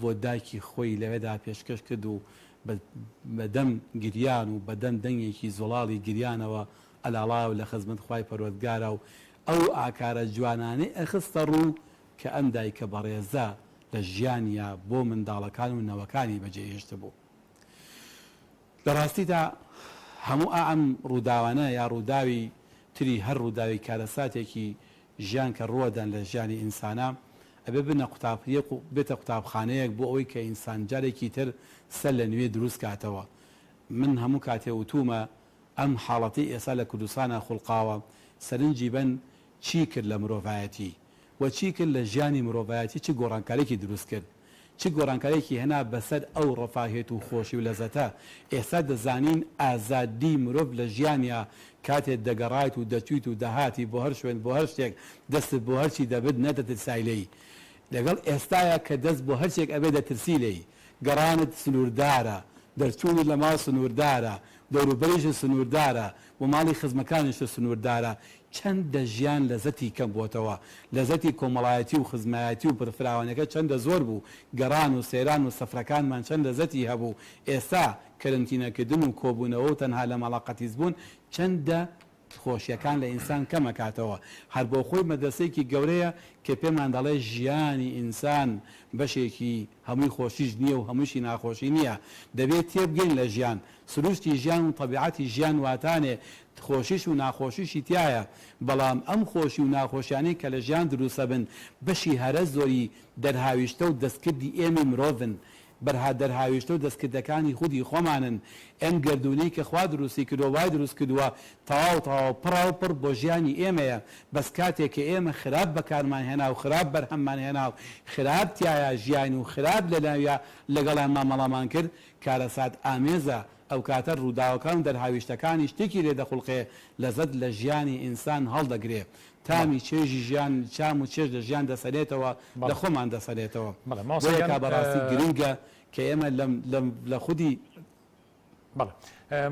بۆ دایکی خۆی لەوێدا پێشکەش کرد و بەدەم گریان و بەدەم دەنگێکی زۆڵاڵی گریانەوە ئەلاڵا و لە خزمەت خوای پەروەردگارە و ئەو ئاکارە جوانانەی ئەخستە ڕوو کە ئەم دایکە بەڕێزە لە ژیانیا بۆ منداڵەکان و نەوەکانی بەجێهێشتە بوو لە ڕاستیدا هەموو ئەم ڕووداوانە یا ڕووداوی تری هەر ڕووداوی کارەساتێکی ژیان کە ڕوەدەن لە ژیانی ئینسانە ئەبێ بنە قوتابخانەیەک و بێتە قوتابخانەیەک بۆ ئەوەی کە ئینسان جارێکی تر سەر لە نوێ دروست کاتەوە من هەموو کاتێ وتومە ئەم حاڵەتی ئێستا لە کوردستانە خوڵقاوە سەرنجی بن چی کرد لە مرۆڤایەتی و چی کرد لە ژیانی مرۆڤایەتی چی گۆڕانکاریێکی دروست کرد چی گۆڕانکاریێکی هێنا بەسەر ئەو ڕەفاهێت و خۆشی و لەزەتە ئێستا دەزانین ئازادی مرۆڤ لە ژیانیا کاتێک دەگەڕایت و دەچیت و دەهاتی بۆ هەر شوێن بۆ هەر شتێک دەستت بۆ هەرچی دەبێت نەدەترسای لێی لەگەڵ ئێستاە کە دەست بۆ هەرچێک ئەبێ دەترسی لێی گەڕانت سنووردارە دەرچوونت لە ماڵ سنووردارە دەوروبەریش سنووردارە و ماڵی خزمەکانیش سنووردارە چەندە ژیان لەزەتی کەم بووتەوە لەزەتی کۆمەڵایەتی و خزمایەتی و پرفراوانەکە چەندە زۆر بوو گەڕان و سێران و سەفرەکانمان چەند لەزەتی هەبوو ئێستا کەرنتینەکردن و کۆبوونەوە و تەنها لە مەڵاقەتیز بوون چەندە خۆشیەکان لە ئینسان کەمەکاتەوە هەر بۆ خۆی مەدرسەیەکی گەورەیە کە پێمان دەڵێ ژیانی ئینسان بەشێکی هەمووی خۆشیش نییە و هەمووشی ناخۆشی نییە دەبێت تێبگەین لە ژیان سروشتی ژیان و طبیعەتی ژیان واتانێ خۆشیش و ناخۆشیشی تایە بەڵام ئەم خۆشی و ناخۆشیانەی کە لە ژیان دروستە بن بەشی هەرە زۆری دەرهاویشتە و دەستکردی ئێمە مرۆڤن بەرها دەرهاویشتە و دەستکردەکانی خودی خۆمانن ئەم گردونەی کە خوا دروستی کردووە وای دروست کردووە تەواو پڕ و پڕ بۆ ژیانی ئێمەیە بەس کاتێک کە ئێمە خراپ بەکارمان هێنا و خراپ بەرهەممان هێنا و خراپ تایە ژیان و خراپ لە ناویە لەگەڵیان مامەڵامان کرد کارەسات ئامێزە ئەو کاتە ڕووداوەکان دەرهاویشتەکانی شتێکی لێ دەخڵقێ لەزەت لە ژیانی ئینسان هەڵدەگرێ تامی چێژی ژیان چام و چێژ لە ژیان دەسەرێتەوە لە خۆمان دەسەرێتەوە بۆیە بەڕاستی گرنگە کە ئێمە لە خودی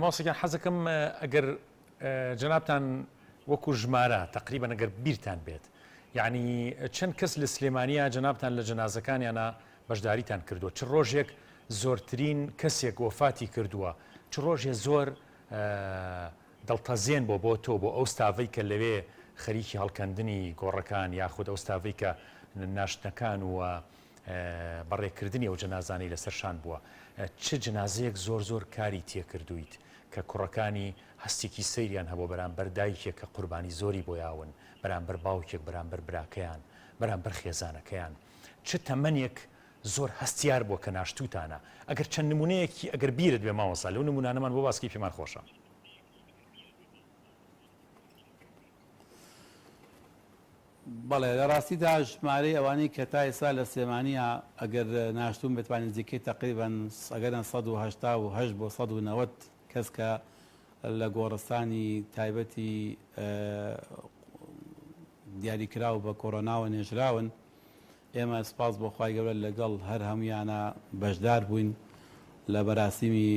ماسەکان حەزەکەم ئەگەر جەنابتان وەکو ژمارە تقریبان ئەگەر بیرتان بێت یعنی چەند کەس لە سلێمانیە جەنابتان لە جەنازەکانیانە بەشداریتان کردووە چ ڕۆژێک زۆرترین کەسێک وفاتی کردووە چ ڕۆژێ زۆر دڵتەزێن بۆ تۆ بۆ ئەو ستاڤەی کە لەوێ خەریکی هەڵکەندنی گۆڕەکان یاخود ئەو ستاڤەی کە ناشتنەکان و بەڕێکردنی ئەو جەنازانەی لەسەرشان بووە چ جەنازەیەک زۆر کاری تێکردویت کە کوڕەکانی هەستێکی سەیریان هەبوو بەرامبەر دایکێک کە قوربانی زۆری بۆ یاون بەرامبەر باوکێک بەرامبەر براکەیان بەرامبەر خێزانەکەیان چ تەمەنێک زۆر هەستیار بووە کە ناشتوتانە ئەگەر چەند نمونەیەکی ئەگەر بیرت بێ ماوەسا لەو نمونانەمان بۆ باسکی پێمان خۆشە بەڵێ لە ڕاستیدا ژمارەی ئەوانەی کە تا ئێستا لە سلێمانیە ئەگەر ناشتوم بتوانین نزیکەی تقریبان ئەگەرن 188 بۆ 190 کەس کە لە گۆڕستانی تایبەتی دیاریکراو بە کۆرۆناوە نێژراون ئێمە سپاس بۆ خوای گەورە لەگەڵ هەر هەمویانە بەشدار بووین لە بەراسیمی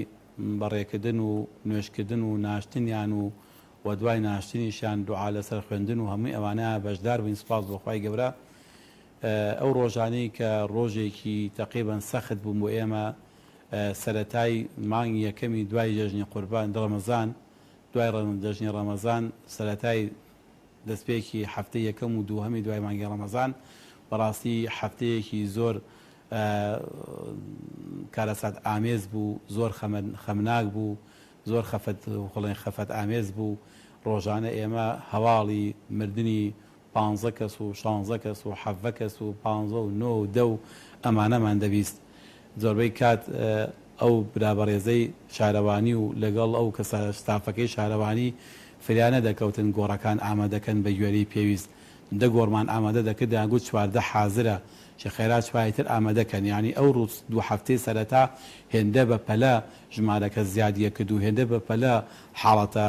بەڕێکردن و نوێشکردن و ناشتنیان و دوای ناشتنیشان دوعا لەسەر خوێندن و هەمووی ئەوانە بەشدار بووین سپاس بۆ خوای گەورە ئەو ڕۆژانەی کە ڕۆژێکی تقریبان سەخت بووم بۆ ئێمە سەرەتای مانگی یەکەمی دوای جەژنی قوربان ڕەمەزان دوای جەژنی ڕەمەزان سەرەتای دەستپێکی هەفتەی یەکەم و دووهەمی دوای مانگی ڕەمەزان بەڕاستی هەفتەیەکی زۆر کارەسات ئامێز بوو زۆر خەمناک بوو زۆر خەفەت ئامێز بوو ڕۆژانە ئێمە هەواڵی مردنی 15 کەس و 16 کەس و 7 کەس و 15 و 9 و 10 و ئەمانەمان دەبیست زۆربەی کات ئەو برابەڕێزەی شارەوانی و لەگەڵ ئەو کەسە ستافەکەی شارەوانی فریانە دەکەوتن گۆڕەکان ئامادەکەن بە گوێرەی پێویست دە گۆڕمان ئامادە دەکرد یانگوت چواردە حازرە چه خێرات چوایتر ئامادەکەن ینی ئەو ڕوز دوو هەفتەی سەرەتا هێندە بە پەلە ژمارەکە زیادیە کرد و هێندە بە پەلە حاڵەتە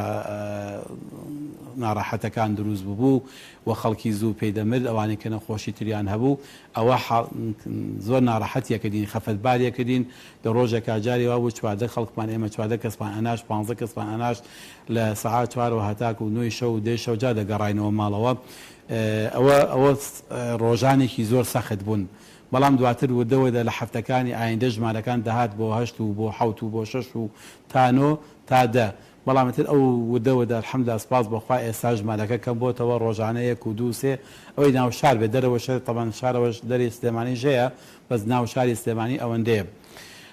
ناڕەحەتەکان دروست بوو و خەڵکی زوو پێدەمرد ئەوانەی کە نەخۆشی تریان هەبوو ئەوە زۆر ناڕەحەتیەکردین خەفەتباریەکردین لە ڕۆژێکا جاری وا بوو چواردە خەڵکمان ئێمە چواردە کەسمان ئەناش 15 کەسمان ئەناش لە سەعات 4 هەتاک و 9 شەو و 10 شەو جا دەگەڕاینەوە ماڵەوە ئەوە ڕۆژانێکی زۆر سەخت بوون بەڵام دواتر ودەوەدا لە هەفتەکانی ئایندە ژمارەکان دەهات بۆ 8 و بۆ 7 و بۆ 6 و تا 9 تا 10 بەڵامەتر ئەو ودەوەدا الحەمدوللا سپاس بەخوا ئێستا ژمارەکە کەم بۆتەوە ڕۆژانەیەک و دوو سێ ئەوەی ناو شار بێ دەرەوە شەر تەبەن شارەوەش دەری سلێمانی ژەیە بەس ناو شاری سلێمانی ئەوەندەیە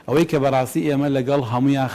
ئەوەی کە بەڕاستی ئێمە لەگەڵ هەمویان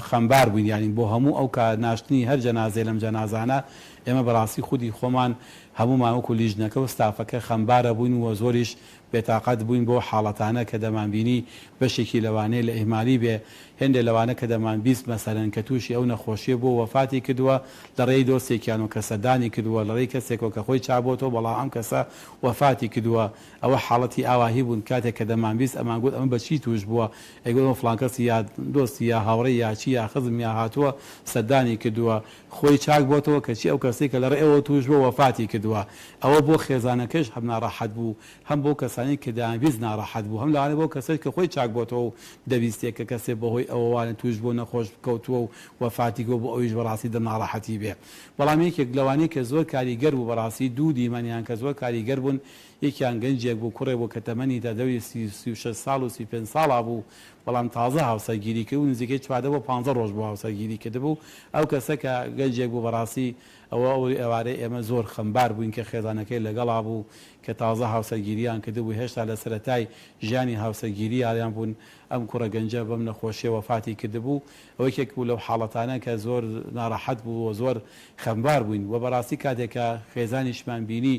خەمبار بووین یعنی بۆ هەموو ئەو کە ناشتنی هەر جەنازەی لەم جەنازانە ئێمە بەڕاستی خودی خۆمان هەمومان وەکو لیژنەکە و ستافەکە خەمبارە بووین و زۆریش بێتاقەت بووین بۆ حاڵەتانە کە دەمانبینی بەشێکی لەوانەیە لە ئیهمالی بێ هێندێک لەوانە کە دەمان بیست مەسەرەن کە تووشی ئەو نەخۆشیە بۆ وەفاتی کردووە لە ڕێی دۆستێکیان و کەسەدانی کردووە لە ڕێی کەسێکەوە کە خۆی چابۆتەوە بەڵام ئەم کەسە وەفاتی کردووە ئەوە حاڵەتی ئاواهی بوون کاتێک کە دەمانبیست ئەمان گوت ئەمە بەچی توش بووە ئەگوڵ فڵان کەسی یا دۆستی یا هاوڕێی یا چی یا خزم یا هاتووە سەدانی کردووە خۆی چاک بۆتەوە کە چی ئەو کەسە کەسێک کە لە ڕێەوە توش بۆ وەفاتی کردووە ئەوە بۆ خێزانەکەش هەم ناڕەحەت بوو هەم بۆ کەسانی کە دەیانویست ناڕەحەت بوو هەم لەوانەیە بۆ کەسێک کە خۆی چاک بۆتەوە و دەویستێت کە کەسێک بەهۆی ئەوەوانە توش بۆ نەخۆش بکەوتووە و وەفاتی گۆ بۆ ئەویش بەڕاستی دە ناڕەحەتی بێ بەڵام یەکێک لەوانەیە کە زۆر کاریگەر بوو بەڕاستی دوو دیمەنیان کە زۆر کاریگەر بوون یەکیان گەنجێک بوو کوڕێ بۆ کە تەمەنی تا دەوری 36 ساڵ و 35 ساڵا بوو بەڵام تازە هاوسەرگیری کرد و نزیکەی 14 بۆ 15 ڕۆژ بۆ هاوسەرگیری کردبوو ئەو کەسە کە گەنجێک بوو بەڕاستی ئەوارەی ئێمە زۆر خەمبار بووین کە خێزانەکەی لەگەڵا بوو کە تازە هاوسەرگیریان کردبوو هێشتا لە سەرەتای ژیانی هاوسەرگیری یاریان بوون ئەم کوڕە گەنجە بەم نەخۆشیە وەفاتی کردبوو ئەوە یەکێک بوو لەو حاڵەتانە کە زۆر ناڕەحەت بوو و زۆر خەمبار بووین و بەڕاستی کاتێکە خێزانیشمان بینی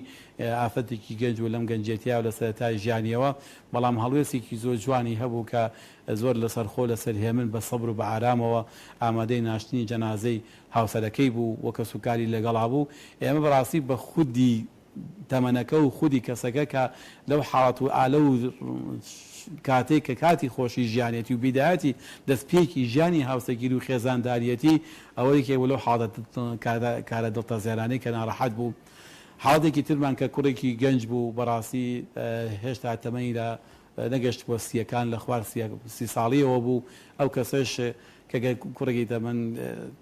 ئافەتێکی گەنج و لەم گەنجێتیا و لە سەرەتای ژیانیەوە بەڵام هەڵوێستێکی زۆر جوانی هەبوو کە زۆر لەسەر خۆ لەسەر هێمن بە سەبر و بە ئارامەوە ئامادەی ناشتنی جەنازەی هاوسەرەکەی بوو وەکە سوکاری لەگەڵا بوو ئێمە بەڕاستی بە خودی تەمەنەکە و خودی کەسەکە کە لەو حاڵەت و ئالە و کاتێک کە کاتی خۆشی ژیانێتی و بیدایەتی دەستپێکی ژیانی هاوسەگیری و خێزانداریەتی ئەوەیەکێ لەو حاڵەت کارە دڵتەزیێرانەی کە ناڕەحەت بوو حاڵەتێکی ترمان کە کوڕێکی گەنج بوو بەڕاستی هێشتا تەمەنی لە نەگەشت بۆ سیەکان لە خوار 30 ساڵیەوە بوو ئەو کەسەش کە کوڕێکی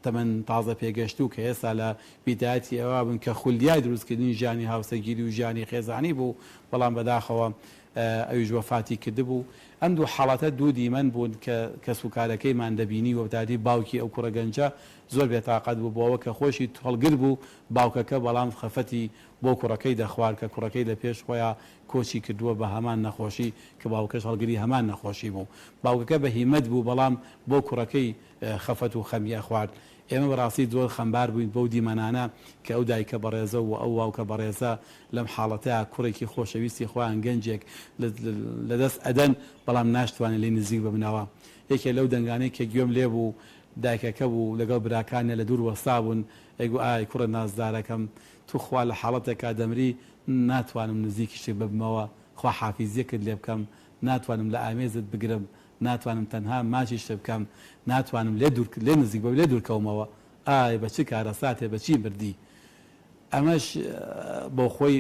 تەمەن تازە پێگەشت و کە ئێستا لە بیدایەتی ئەوە بن کە خولیای دروستکردنی ژیانی هاوسەگیری و ژیانی خێزانی بوو بەڵام بەداخەوە ئەویش وەفاتی کردبوو ئەم دوو حاڵەتە دوو دیمەن بوون کە سوکارەکەیمان دەبینی و بەتادی باوکی ئەو کوڕە گەنجە زۆر بێتاقەت بوو بۆەوە کە خۆشی هەڵگر بوو باوکەکە بەڵام خەفەتی بۆ کوڕەکەی دەخوار کە کوڕەکەی لە پێش خۆیان کۆچی کردووە بە هەمان نەخۆشی کە باوکەش هەڵگری هەمان نەخۆشی بوو باوکەکە بە هیمەت بوو بەڵام بۆ کوڕەکەی خەفەت و خەمیە خوارد ئێمە بەڕاستی زۆر خەمبار بووین بەو دیمەنانە کە ئەو دایکە بەڕێزە و ئەو واوکە بەڕێزە لەم حاڵەتەیە کوڕێکی خۆشەویستی خۆیان گەنجێک لەدەست ئەدەن بەڵام ناشتوانێت لێ نزیک ببنەوە یەکێ لەو دەنگانەی کە گوێم لێ بوو دایکەکە بوو لەگەڵ براکانە لە دوور وەستا بوون ئەیگو ئای کوڕە نازدارەکەم تو خوا لە حاڵەتێکا دەمری ناتوانم نزیکیشی ببمەوە خوا حافیزیەکت لێ بکەم ناتوانم لە ئامێزت بگرم ناتوانم تەنها ماچی شت بکەم ناتوانم لێ نزیک بە لێ دوورکەومەوە ئای بە چی کارە ساتێ بە چی بردی ئەمەش بۆ خۆی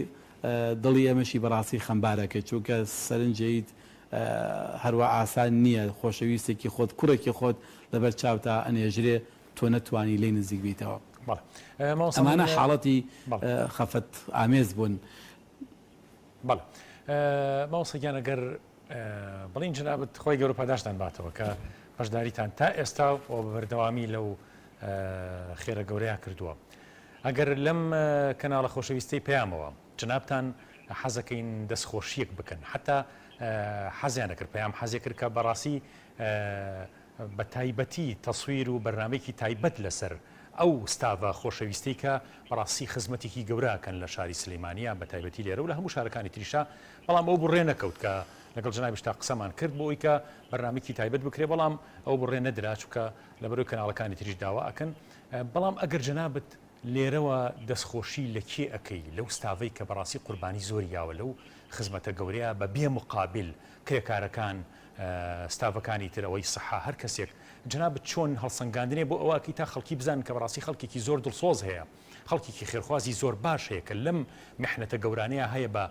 دڵی ئەمەشی بەڕاستی خەمبارەکە چونکە سەرنجەیت هەروە ئاسان نییە خۆشەویستێکی خۆت کوڕێکی خۆت لەبەر چاوتا ئەنێژرێ تۆ نەتوانی لێ نزیک بیتەوە ئەمانە حاڵەتی خەفەت ئامێز بوون بەڵێ ماوەسەگیان ئەگەر بڵین جنابەت خۆی گەورە پاداشتان باتەوە کە بەشداریتان تا ئێستا بۆ بەردەوامی لەو خێرە گەورەیە کردووە ئەگەر لەم کەناڵە خۆشەویستی پەیامەوە جنابتان حەزەکەین دەستخۆشیەک بکەن حتا حەزیان نەکرد پەیام حەزێ کرد کە بەڕاستی بە تایبەتی تەسویر و بەرنامەیەکی تایبەت لەسەر ئەو ستاڤە خۆشەویستی کە بەڕاستی خزمەتێکی گەوراکەن لە شاری سلەیمانیە بە تایبەتی لێرە و لە هەموو شارەکانی تریشا بەڵام ئەو بڕێ نەکەوت کە لەگەڵ جنابیشتا قسەمان کرد بۆ ئەوی کە بەرنامێکی تایبەت بکرێ بەڵام ئەو بڕێ نەدرا چووکە لەبەرەوەی کەناڵەکانی تریش داوا ئەکەن بەڵام ئەگەر جنابەت لێرەوە دەستخۆشی لە کێ ئەەکەی لەو ستاڤەی کە بەڕاستی قوربانی زۆری یاوە لەو خزمەتە گەورەیە بە بێ مقابل کرێکارەکان ستاڤەکانی ترەوەی سەحا هەر کەسێک جنابەت چۆن هەڵسەنگاندنێ بۆ ئەوەکی تا خەڵکی بزانن کە بەڕاستی خەڵکێکی زۆر دڵسۆز هەیە خەڵکێکی خێرخوازی زۆر باش هەیە کە لەم میحنەتە گەورانەیە هەیە بە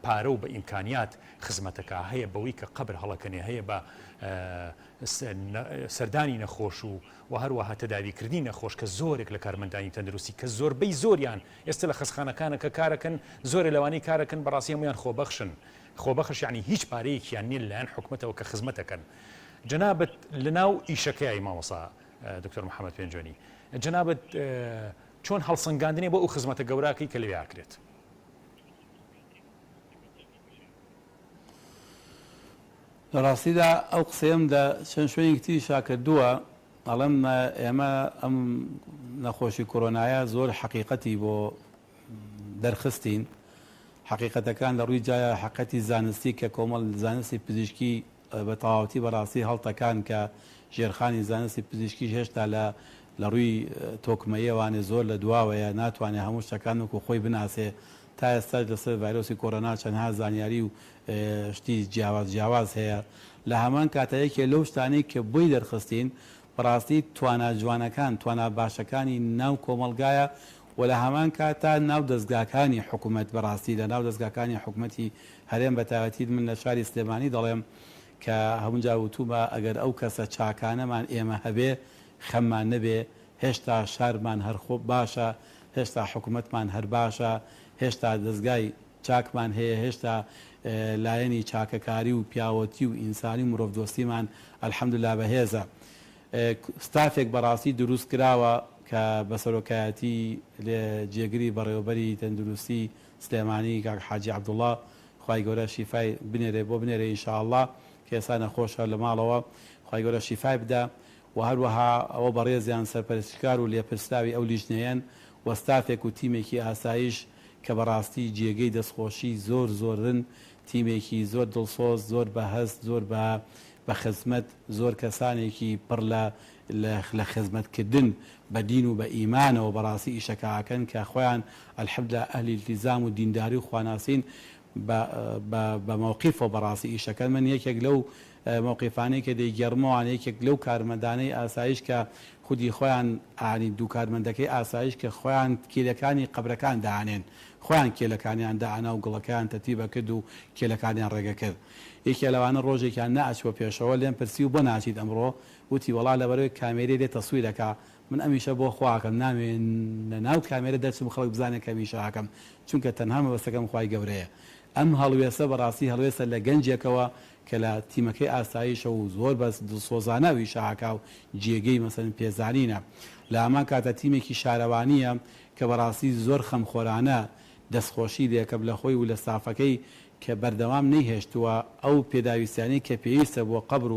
پارە و بە ئیمکانیات خزمەتەکە هەیە بەوەی کە قەبر هەڵەکەنێ هەیە بە سەردانی نەخۆش و هەروەها تەداویکردنی نەخۆش کە زۆرێک لە کارمەندانی تەندروستی کە زۆربەی زۆریان ئێستا لە خەستخانەکانە کە کارەکەن زۆرە لەوانەی کارەکەن بەڕاستی هەمویان خۆبەخش یعنی هیچ پارەیەکیان نیە لەلایەن حکومەتەوە کە خزمەتەکەن جنابەت لەناو ئیشەکەی مامۆستا دکتۆر محەممەد پێنجۆنی جنابەت چۆن هەڵسەنگاندنێ بۆ ئەو خزمەتە گەوراکەی کە لەوێ ئاکرێت لە ڕاستیدا ئەو قسەیەم لە چەند شوێنێکی شاکردووە ئەڵەم ئێمە ئەم نەخۆشی کۆرۆنایە زۆر حەقیقەتی بۆ دەرخستین حقیقەتەکان لە ڕووی جایە حقەتی زانستی کە کۆمەڵ زانستی پزیشکی بە تەواوەتی بەڕاستی هەڵتەکان کە ژێرخانی زانستی پزیشکی هێشتا لە ڕووی تۆکمەیەوانێ زۆر لە دواوەیە ناتوانێت هەموو شتەکان وەکو خۆی بناسێ تا ئێستا لەسەر ڤایرۆسی کۆرۆنا چەندها زانیاری و شتی جیاواز هەیە لە هەمان کاتەیەکێ لەو شتانەی کە بۆی دەرخستین بەڕاستی توانە جوانەکان توانە باشەکانی ناو کۆمەلگایە و لە هەمان کاتا ناو دەستگاکانی حکوومەت بەڕاستی لە ناو دەستگاکانی حکوومەتی هەرێم بە تایبەتی من لە شاری سلێمانی دەڵێم کە هەموو وتومە ئەگەر ئەو کەسە چاکانەمان ئێمە هەبێ خەممان نەبێ هێشتا شارمان هەرخۆ باشە هێشتا حکوومەتمان هەر باشە هێشتا دەستگای چاکمان هەیە هێشتا لایەنی چاکەکاری و پیاوەتی و ئینسانی و مرۆڤ دۆستیمان ئەلحەمدوللا بەهێزە. ستافێک بەڕاستی دروست کراوە کە بە سەرۆکایەتی لێ جێگری بەڕێوەبەری تەندروستی سلێمانی کاک حاجی عەبدوڵڵا خوای گەورە شیفای بنێرێ بۆ بنێرە ئینشاءڵڵا کە ئێستا نەخۆشە لە ماڵەوە خوای گەورە شیفای بدە و هەروەها ئەوە بەڕێزیان سەرپەرستکار و لێپرسراوی ئەو لیژنەیەن و ستافێک و تیمێکی ئاسایش کە بەڕاستی جێگەی دەستخۆشی زۆر زۆرن تیمێکی زۆر دڵسۆز زۆر بەهەست زۆر بە خزمەت زۆر کەسانێکی پڕ لە خزمەتکردن بە دین و بە ئیمانەوە بەڕاستی ئیشەکەکەن کە خۆیان ئەلحەمدوللا ئەهلی التیزام و دینداری و خواناسین بە مووقیفەوە بەڕاستی ئیشەکەن من یەکێک لەو مووقیفانەی کە دەیگەڕمەوە یەکێک لەو کارمەندانەی ئاسایش کە خودی خۆیان ئانی دوو کارمەندەکەی ئاسایش کە خۆیان کێلەکانی قەبرەکان داهانێن خۆیان کێلەکانیان داهانا و گڵەکەیان تەرتیبە کرد و کێلەکانیان ڕێگە کرد. یەکێ لەوانە ڕۆژێکیان نەئەچوە پێشەوە لێم پرسی و بۆ ناچیت ئەمڕۆ وتی وەڵا لەبەرەوەی کامێرەی لێ تەسویرەکە من ئەمیشە بۆ خواکەم نامێن ناو کامێرە دەرچم خەڵک بزانێت کە میشاکەم چونکە تەنها مەبەستەکەم خوای گەورەیە. ئەم هەڵوێسە بەڕاستی هەڵوێسە لە گەنجێکەوە کە لە تیمەکەی ئاسایشە و زۆر بەس دڵسۆزانەوی شاکا و جێگەی مەسەن پێزانینە لە ئەمان کاتە تیمێکی شارەوانیە کە بەڕاستی زۆر خەمخۆرانە دەستخۆشی دێکە لە خۆی و لە سافەکەی کە بەردەوام نەیهێشتووە ئەو پێداویستیانەی کە پێویستە بۆ قەبر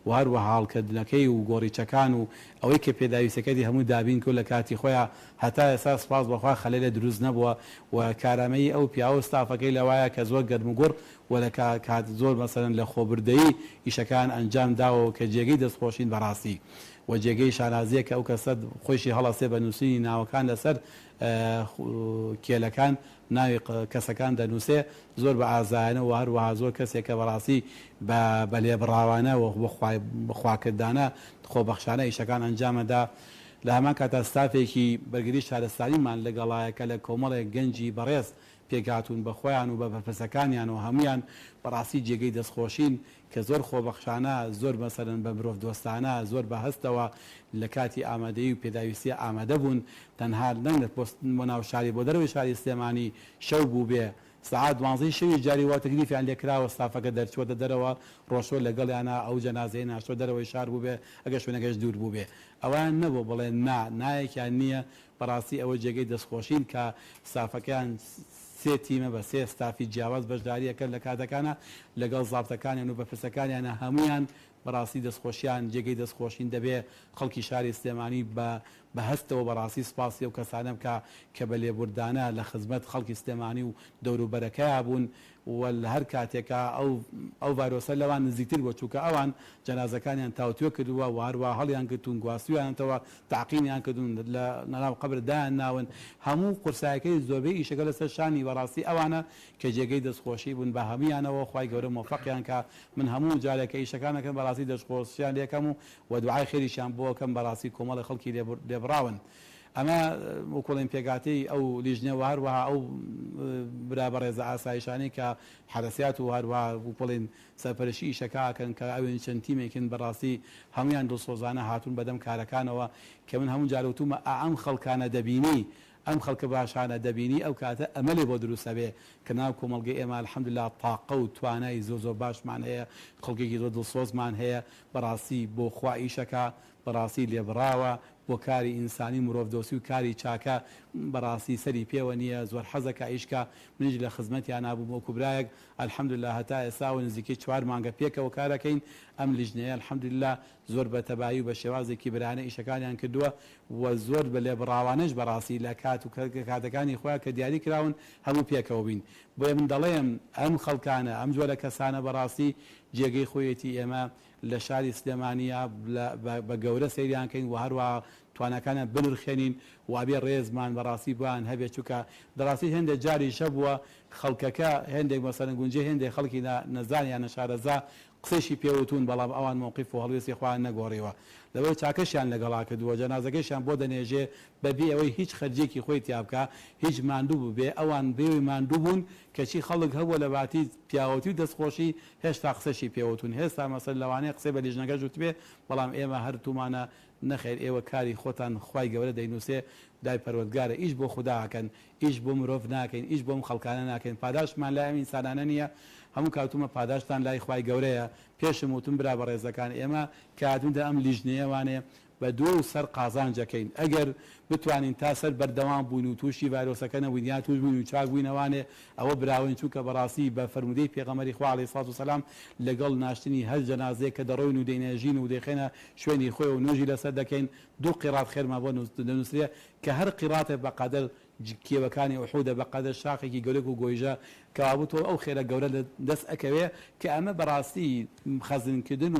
و هەروە هاڵکردنەکەی و گۆڕیچەکان و ئەوەی کە پێداویستەکەی هەموو دابین کرد لە کاتی خۆیان هەتا ئێستا سپاس بەخوا خەلەلە دروست نەبووە و کارامەی ئەو پیاوە ستافەکەی لەوایە کە زۆر گەرمگوڕ و لە کات زۆر مەسەرەن لە خۆبردەیی ئیشەکان ئەنجام داوە کە جێگەی دەستخۆشین بەڕاستی و جێگەی شانازیە کە ئەو کەسە خۆشی هەڵەسێ بە نووسینی ناوەکان لەسەر کێلەکان ناوی کەسەکان دەنووسێ زۆر بە ئازایانە و هەروەها زۆر کەسێک کە بەڕاستی بە لێبڕاوانە و بەخواکردانە خۆبەخشانە ئیشەکان ئەنجامەدا لە هەمان کاتە ستافێکی بەرگری شارستانیمان لەگەڵایەکە لە کۆمەڵێک گەنجی بەڕێز پێکاتون بە خۆیان و بە بەرپرسەکانیان و هەمویان بەڕاستی جێگەی دەستخۆشین کە زۆر خۆبەخشانە زۆر مەسەرەن بە مرۆڤ دۆستانە زۆر بە هەستەوە لە کاتی ئامادەی و پێداویستی ئامادە بوون تەنها نەنگێت بۆ ناو شاری بۆ دەروی شاری سلێمانی شەو بوو بێ سعات 12 شەوی جاری وا تەکلیفیان لێکراوە ستافەکە دەرچووەتە دەرەوە ڕۆژۆ لەگەڵیانە ئەو جەنازەی ناشتۆ دەرەوەی شار بوو بێ ئەگەر شوێنەکەش دوور بوو بێ ئەوان نەبوو بڵێن نایەکیان نییە بەڕاستی ئەوە جێگەی دەستخۆشین کە ستافەکان سێ تیمە بە سێ ستافی جیاواز بەشداریەکە لە کاتەکانە لەگەڵ زابتەکانیان و بەرپرسەکانیانە هەمویان بەڕاستی دەستخۆشیان جێگەی دەستخۆشین دەبێ خەڵکی شاری سلێمانی بە هەستەوە بەڕاستی سپاسی و کەسانە بکە کە بە لێبوردانە لە خزمەت خەڵکی سلێمانی و دەوروبەرەکەیان بوون و لە هەر کاتێکە ئەو ڤایرۆسە لەوان نزیکتر بۆ چووکە ئەوان جەنازەکانیان تاوتوێ کردووە و هەروە هەڵیان گرتوون گواستویانەوە تاقینیان کردوون لە ناو قەبردایان ناون هەموو قورسایەکەی زۆربەی ئیشەکە لەسەر شانی بەڕاستی ئەوانە کە جێگەی دەستخۆشی بوون بە هەمویانەوە خوای گەورە مۆفەقیان کە من هەموو جارێکە ئیشەکانەکەم بەڕاستی دەستخۆشیان لێکەم و دوعای خێریشیان بۆکەم بەڕاستی کۆمەڵی خەڵکی لێبڕاون. ئەمە وەکوڵین پێگاتی ئەو لیژنەوە هەروەها ئەو برا بەڕێزە ئاسایشانەی کە حرەسیات و هەروە بڵین سەرپەرشی ئیشەکەکەن کە ئەوێن چەند تیمێکن بەڕاستی هەمویان دڵسۆزانە هاتوون بەدەم کارەکانەوە کە من هەموو جارەوتومە ئەم خەڵکانە دەبینی ئەم خەڵکە باشانە دەبینی ئەو کاتە ئەمەلێ بۆ دروستە بێ کە ناو کۆمەڵگەی ئێمە الحەمدوللا تاقە و توانای زۆر باشمان هەیە خەڵکێکی زۆر دڵسۆزمان هەیە بەڕاستی بۆ خوا ئیشەکە بەڕاستی لێبڕاوە بۆ کاری ئینسانی مرۆڤ دۆستی و کاری چاکە بەڕاستی سەری پێوە نییە زۆر حەزەکە ئیشکە منیش لە خزمەتیان نابووم وەکو برایەک الحەمدوللا هەتا ئێستا و نزیکەی 4 مانگە پێکەوە کارەکەین ئەم لیژنەیە الحەمدوللا زۆر بە تەبایی و بە شێوازێکی برانە ئیشەکانیان کردووە و زۆر بە لێبڕاوانەش بەڕاستی لە کات و کاتەکانی خۆیان کە دیاری کراون هەموو پێکەوە بین بۆیە من دەڵێم ئەم خەڵکانە ئەم جۆرە کەسانە بەڕاستی جێگەی خۆیەتی ئێمە لە شاری سلێمانیە بە گەورە سەیریانکەین و هەروە توانەکانە بنرخێنین وابێ ڕێزمان بەڕاستی بوان هەبێت چووکە دەڕاستی هێندێک جاری شە بووە خەڵکەکە هێندێک مەسەرەن گونجێ هێندێک خەڵکی نەزانیان نەشارەزا قسەشی پێوتون بەڵام ئەوان مووقیف و هەڵوێستی خۆیان نەگۆڕیەوە لەوەی چاکەشیان لەگەڵا کردووە جەنازەکەیشیان بۆ دەنێژێ بەبێ ئەوەی هیچ خەرجێکی خۆی تیابکە هیچ ماندوو ببێ ئەوان بێوی ماندوو بوون کەچی خەڵک هەبووە لە باتی پیاوەتی و دەستخۆشی هێشتا قسەشی پێوتون هێستا مەسەر لەوانەیە قسەی بە لیژنەکە جوت بێ بەڵام ئێمە هەرتومانە نەخێر ئێوە کاری خۆتان خوای گەورە دەینووسێ دای پەروەردگارە ئیش بۆ خودداکەن ئیش بۆ مرۆڤ ناکەین ئیش بۆم خەڵکانە ناکەین پاداشمان لای ئەم ئینسانانە نییە هەموو کاتومە پاداشتان لای خوای گەورەیە پێشم وتم برا بە ڕێزەکان ئێمە کاتوندا ئەم لیژنەیەوانێ بە دوو سەر قازانجەکەین ئەگەر بتوانین تا سەر بەردەوام بوون و تووشی ڤایرۆسەکە نەبووین توش بوون و چاک بووینەوانێ ئەوە براون چووکە بەڕاستی بە فەرمودەی پێغەمبەری خوا عەلەیهی سڵات وسەلام لەگەڵ ناشتنی هەر جەنازەیەک کە دەڕۆین و دەینێژین و دەیخێنە شوێنی خۆی و نوێژی لەسەر دەکەین دوو قیرات خێرمان بۆ دەنووسرێ کە هەر قیراتێک بەقەدەر کێوەکانی ئوحودە بەقەدەر شاخێکی گەورەک و گۆیژە کەوابوتەوە ئەو خێرە گەورە دەست ئەکەوێ کە ئەمە بەڕاستی خەزنکردن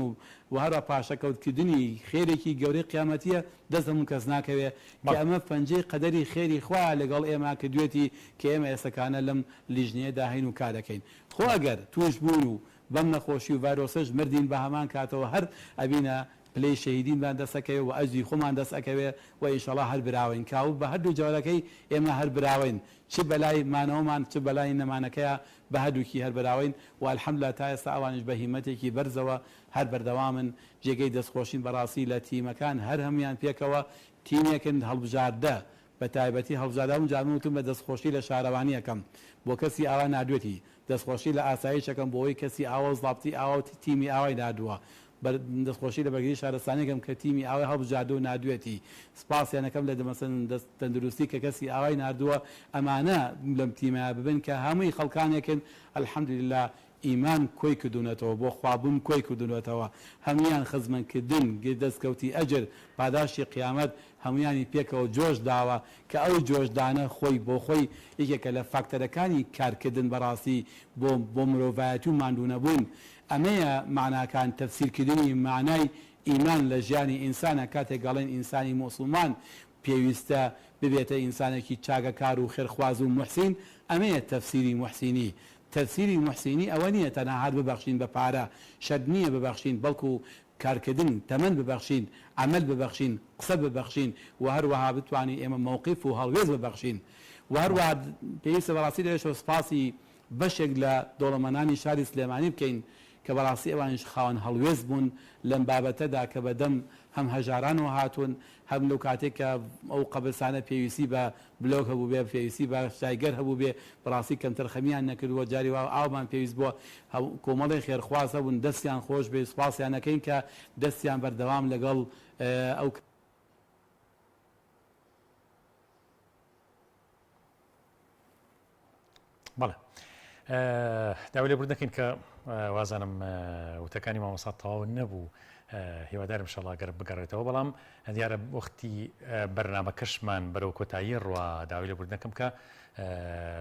و هەروە پاشەکەوتکردنی خێرێکی گەورەی قیامەتیە دەست هەموو کەس ناکەوێ کە ئەمە پەنجەی قەدەری خێری خوا لەگەڵ ئێمە کردوێتی کە ئێمە ئێسەکانە لەم لیژنەیەدا هەین و کار دەکەین خۆ ئەگەر توش بوون و بەم نەخۆشی و ڤایرۆسەش مردین بە هەمان کاتەوە هەر ئەبینە پلەی شەهیدینمان دەسەکەوێ و ئەجری خۆمان دەست ئەکەوێ و ئینشەڵا هەر براوین کاو بە هەردوو جۆرەکەی ئێمە هەر براوین چ بەلای مانەوەمان چ بەلای نەمانەکەیە بە هەردووکی هەر براوین و الحەمدولىلا تا ئێستا ئەوانش بە هیمەتێکی بەرزەوە هەر بەردەوامن جێگەی دەستخۆشین بەڕاستی لە تیمەکان هەر هەمویان پێکەوە تیمێکن هەڵبژاردە بە تایبەتی هەڵبژاردە و جاموتم بە دەستخۆشی لە شارەوانی یەکەم بۆ کەسی ئاوا نادوێتی دەستخۆشی لە ئاسایشەکەم بۆ ئەوی کەسی ئاوا زڵابتی ئاوا تیمی ئاوای نادووە دەستخۆشی لە بەرگری شارستانێکم کە تیمی ئاوای هەڵبژاردە و نادوێتی سپاسیانەکەم لە دەمەسن تەندروستی کە کەسی ئاوای نردووە ئەمانە لەم تیمە ببن کە هەمووی خەڵکانێکن الحەمدولىلا ئیمان کۆی کردوونەتەوە بۆ خوابوون کۆی کردوونەتەوە هەمویان خزمەتکردن دەستکەوتی ئەجر پاداشی قیامەت هەمویانی پێکەوە جۆش داوە کە ئەو جۆشدانە خۆی بۆ خۆی یەکێکە لە فاکتەرەکانی کارکردن بەڕاستی بۆ مرۆڤایەتی و ماندوونەبوون ئەمەیە معناکان تەفسیرکردنی معنای ئیمان لە ژیانی ئینسانە کاتێک گەڵێن ئینسانی موسڵمان پێویستە ببێتە ئینسانێکی چاکەکار و خێرخواز و موحسین ئەمەیە تەفسیری موحسینی تەفسیری موحسینی ئەوە نییە تەنها ببەخشین بە پارە شەرط نییە ببەخشین بەڵکو کارکردن تەمەن ببەخشین عمل ببەخشین قسە ببەخشین و هەروەها بتوانین ئێمە مووقیف و هەڵوێز ببەخشین و هەروەها پێویستە بەڕاستی لەوێشەوە سپاسی بەشێک لە دۆڵەمەنانی شاری سلێمانی بکەین کە بەڕاستی ئەوانش خاوەن هەڵوێز بوون لەم بابەتەدا کە بەدەم هەم هەژاران و هاتوون هەم لەو کاتێک کە ئەو قەبرستانە پێویستی بە بلۆک هەبوو بێ پێویستی بە شایگەر هەبوو بێ بەڕاستی کەمتر خەمیان نەکردووە جاری وا ئاومان پێویست بووە کۆمەڵی خێرخواز هەبوون دەستیان خۆش بێ سوپاسیان نەکەین کە دەستیان بەردەوام لەگەڵ ئەو بەڵێ داوای لێبوردن دەکەین کە وازانم وتەکانی مامۆستا تەواو نەبوو هیوادارم ئینشەڵا گەر بگەڕێتەوە بەڵام دیارە وەختی بەرنامەکەشمان بەرەو کۆتایی ڕوا داوای لێبوردن دەکەم کە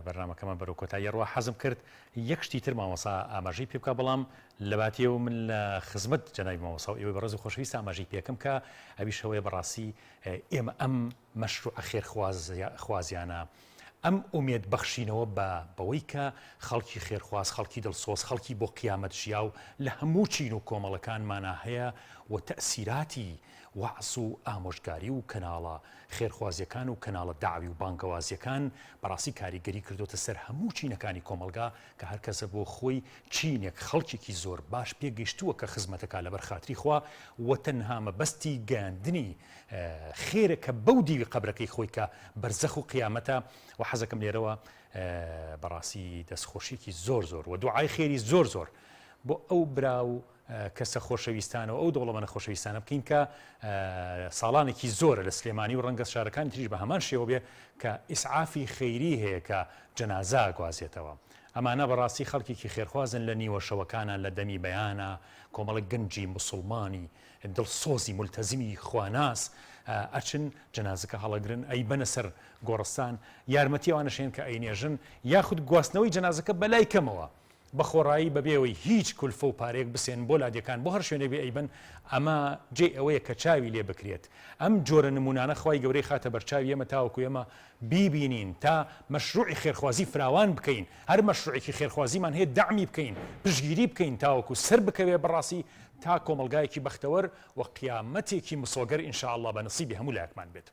بەرنامەکەمان بەرەو کۆتایی ڕوا حەزم کرد یەک شتی تر مامۆستا ئاماژەی پێ بکە بەڵام لە باتیەوە من لە خزمەت جەنابی مامۆستا و ئێوەی بەڕێز و خۆشەویست ئاماژەی پێکەم کە ئەویش ئەوەیە بەڕاستی ئێمە ئەم مەشروع خێرخوازیانە ئەم ئومێد بەخشینەوە بەوەی کە خەڵکی خێرخواز خەڵکی دڵسۆز خەڵکی بۆ قیامەت ژیا و لە هەموو چین و کۆمەڵەکانمانە هەیە و تەئسیراتی وعس و ئامۆژگاری و کەناڵە خێرخوازیەکان و کەناڵە داوی و بانگەوازیەکان بەڕاستی کاریگەری کردوتە سەر هەموو چینەکانی کۆمەلگا کە هەر کەسە بۆ خۆی چینێک خەڵکێکی زۆر باش پێگەیشتووە کە خزمەتەکە لەبەر خاتری خوا و تەنها مەبەستی گەاندنی خێرەکە بەو دیوی قەبرەکەی خۆی کە بەرزەخ و قیامەتە و حەزەکەم لێرەوە بەڕاستی دەستخۆشیێکی زۆر زۆر و دوعای خێری زۆر زۆر بۆ ئەو براو کەسە خۆشەویستانەوە ئەو دەوڵەمەنە خۆشەویستانە بکەین کە ساڵانێکی زۆرە لە سلێمانی و ڕەنگە شارەکانی تریش بە هەمان شێوە بێ کە ئیسعافی خەیری هەیە کە جەنازا گوازێتەوە ئەمانە بەڕاستی خەڵکێکی خێرخوازن لە نیوە شەوەکانە لە دەمی بەیانە کۆمەڵک گەنجی موسڵمانی دڵسۆزی مولتەزیمی خواناس ئەچن جەنازەکە هەڵەگرن ئەی بەنە سەر گۆڕستان یارمەتی ئەوانەشێن کە ئەینێژن یاخود گواستنەوەی جەنازەکە بەلای کەمەوە بەخۆڕایی بەبێەوەی هیچ کولفە و پارێک بسێن بۆ لادیەکان بۆ هەر شوێنێ بێ ئەیبن ئەمە جێ ئەوەیە کە چاوی لێ بکرێت ئەم جۆرە نمونانە خوای گەورەی خاتە بەرچاوی ئێمە تاوەکو ئێمە بیبینین تا مەشروعی خێرخوازی فراوان بکەین هەر مەشروعێکی خێرخوازیمان هەیە دەعمی بکەین پشگیری بکەین تاوەکو سەر بکەوێ بەڕاستی تا کۆمەلگایەکی بەختەوەر و قیامەتێکی مسۆگەر ئینشاءالله بە نسیبی هەموو لایەکمان بێت.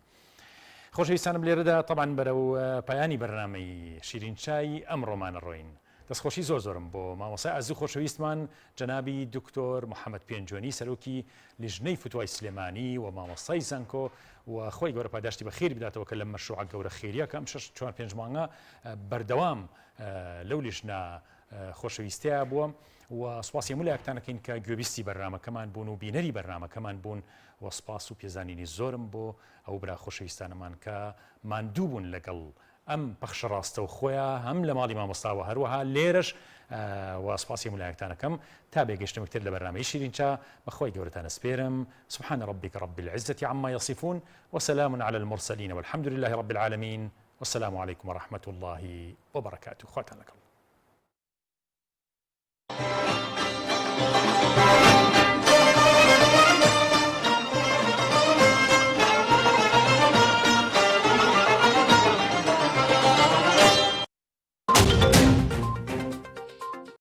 خۆشەویستانم لێرەدا طبعاً بەرەو پایانی بەرنامەی شیرین چای ئەمڕۆمان ڕۆین. دەستخۆشی زۆرم بۆ مامۆسای ئازوو خۆشەویستمان جەنابی دکتۆر محەممەد پێنجۆنی سەرۆکی لیژنەی فتوای سلێمانی و مامۆستای زانکۆ و خۆی گەورە پاداشتی بە خێری بداتەوە کە لە مەشروع گەورە خێریە کە ئەم 6-4-5 مانگە بەردەوام لەو لیژنە خۆشەویستیە بووە و سوپاسی هەموو لایەکتانەکەین کە گوێبیستی بەرنامەکەمان بوون و بینەری بەرنامەکەمان بوون و سپاس و پێزانینی زۆرم بۆ ئەو برا خۆشەویستانەمان کە ماندوو بوون لەگەڵ ئەم پەخشە ڕاستە و خۆیان هەم لە ماڵی مامۆستاوە هەروەها لێرەش و سپاسی مولایەکتانەکەم تا بێگەشتمەکتر لە بەرنامەی شیرینچا بەخوای گەورەتان ئەسپێرم سبحان ربك رب العزة عما يصفون وسلام على المرسلين والحمد لله رب العالمين والسلام عليكم ورحمة الله وبركاته خواتان لكم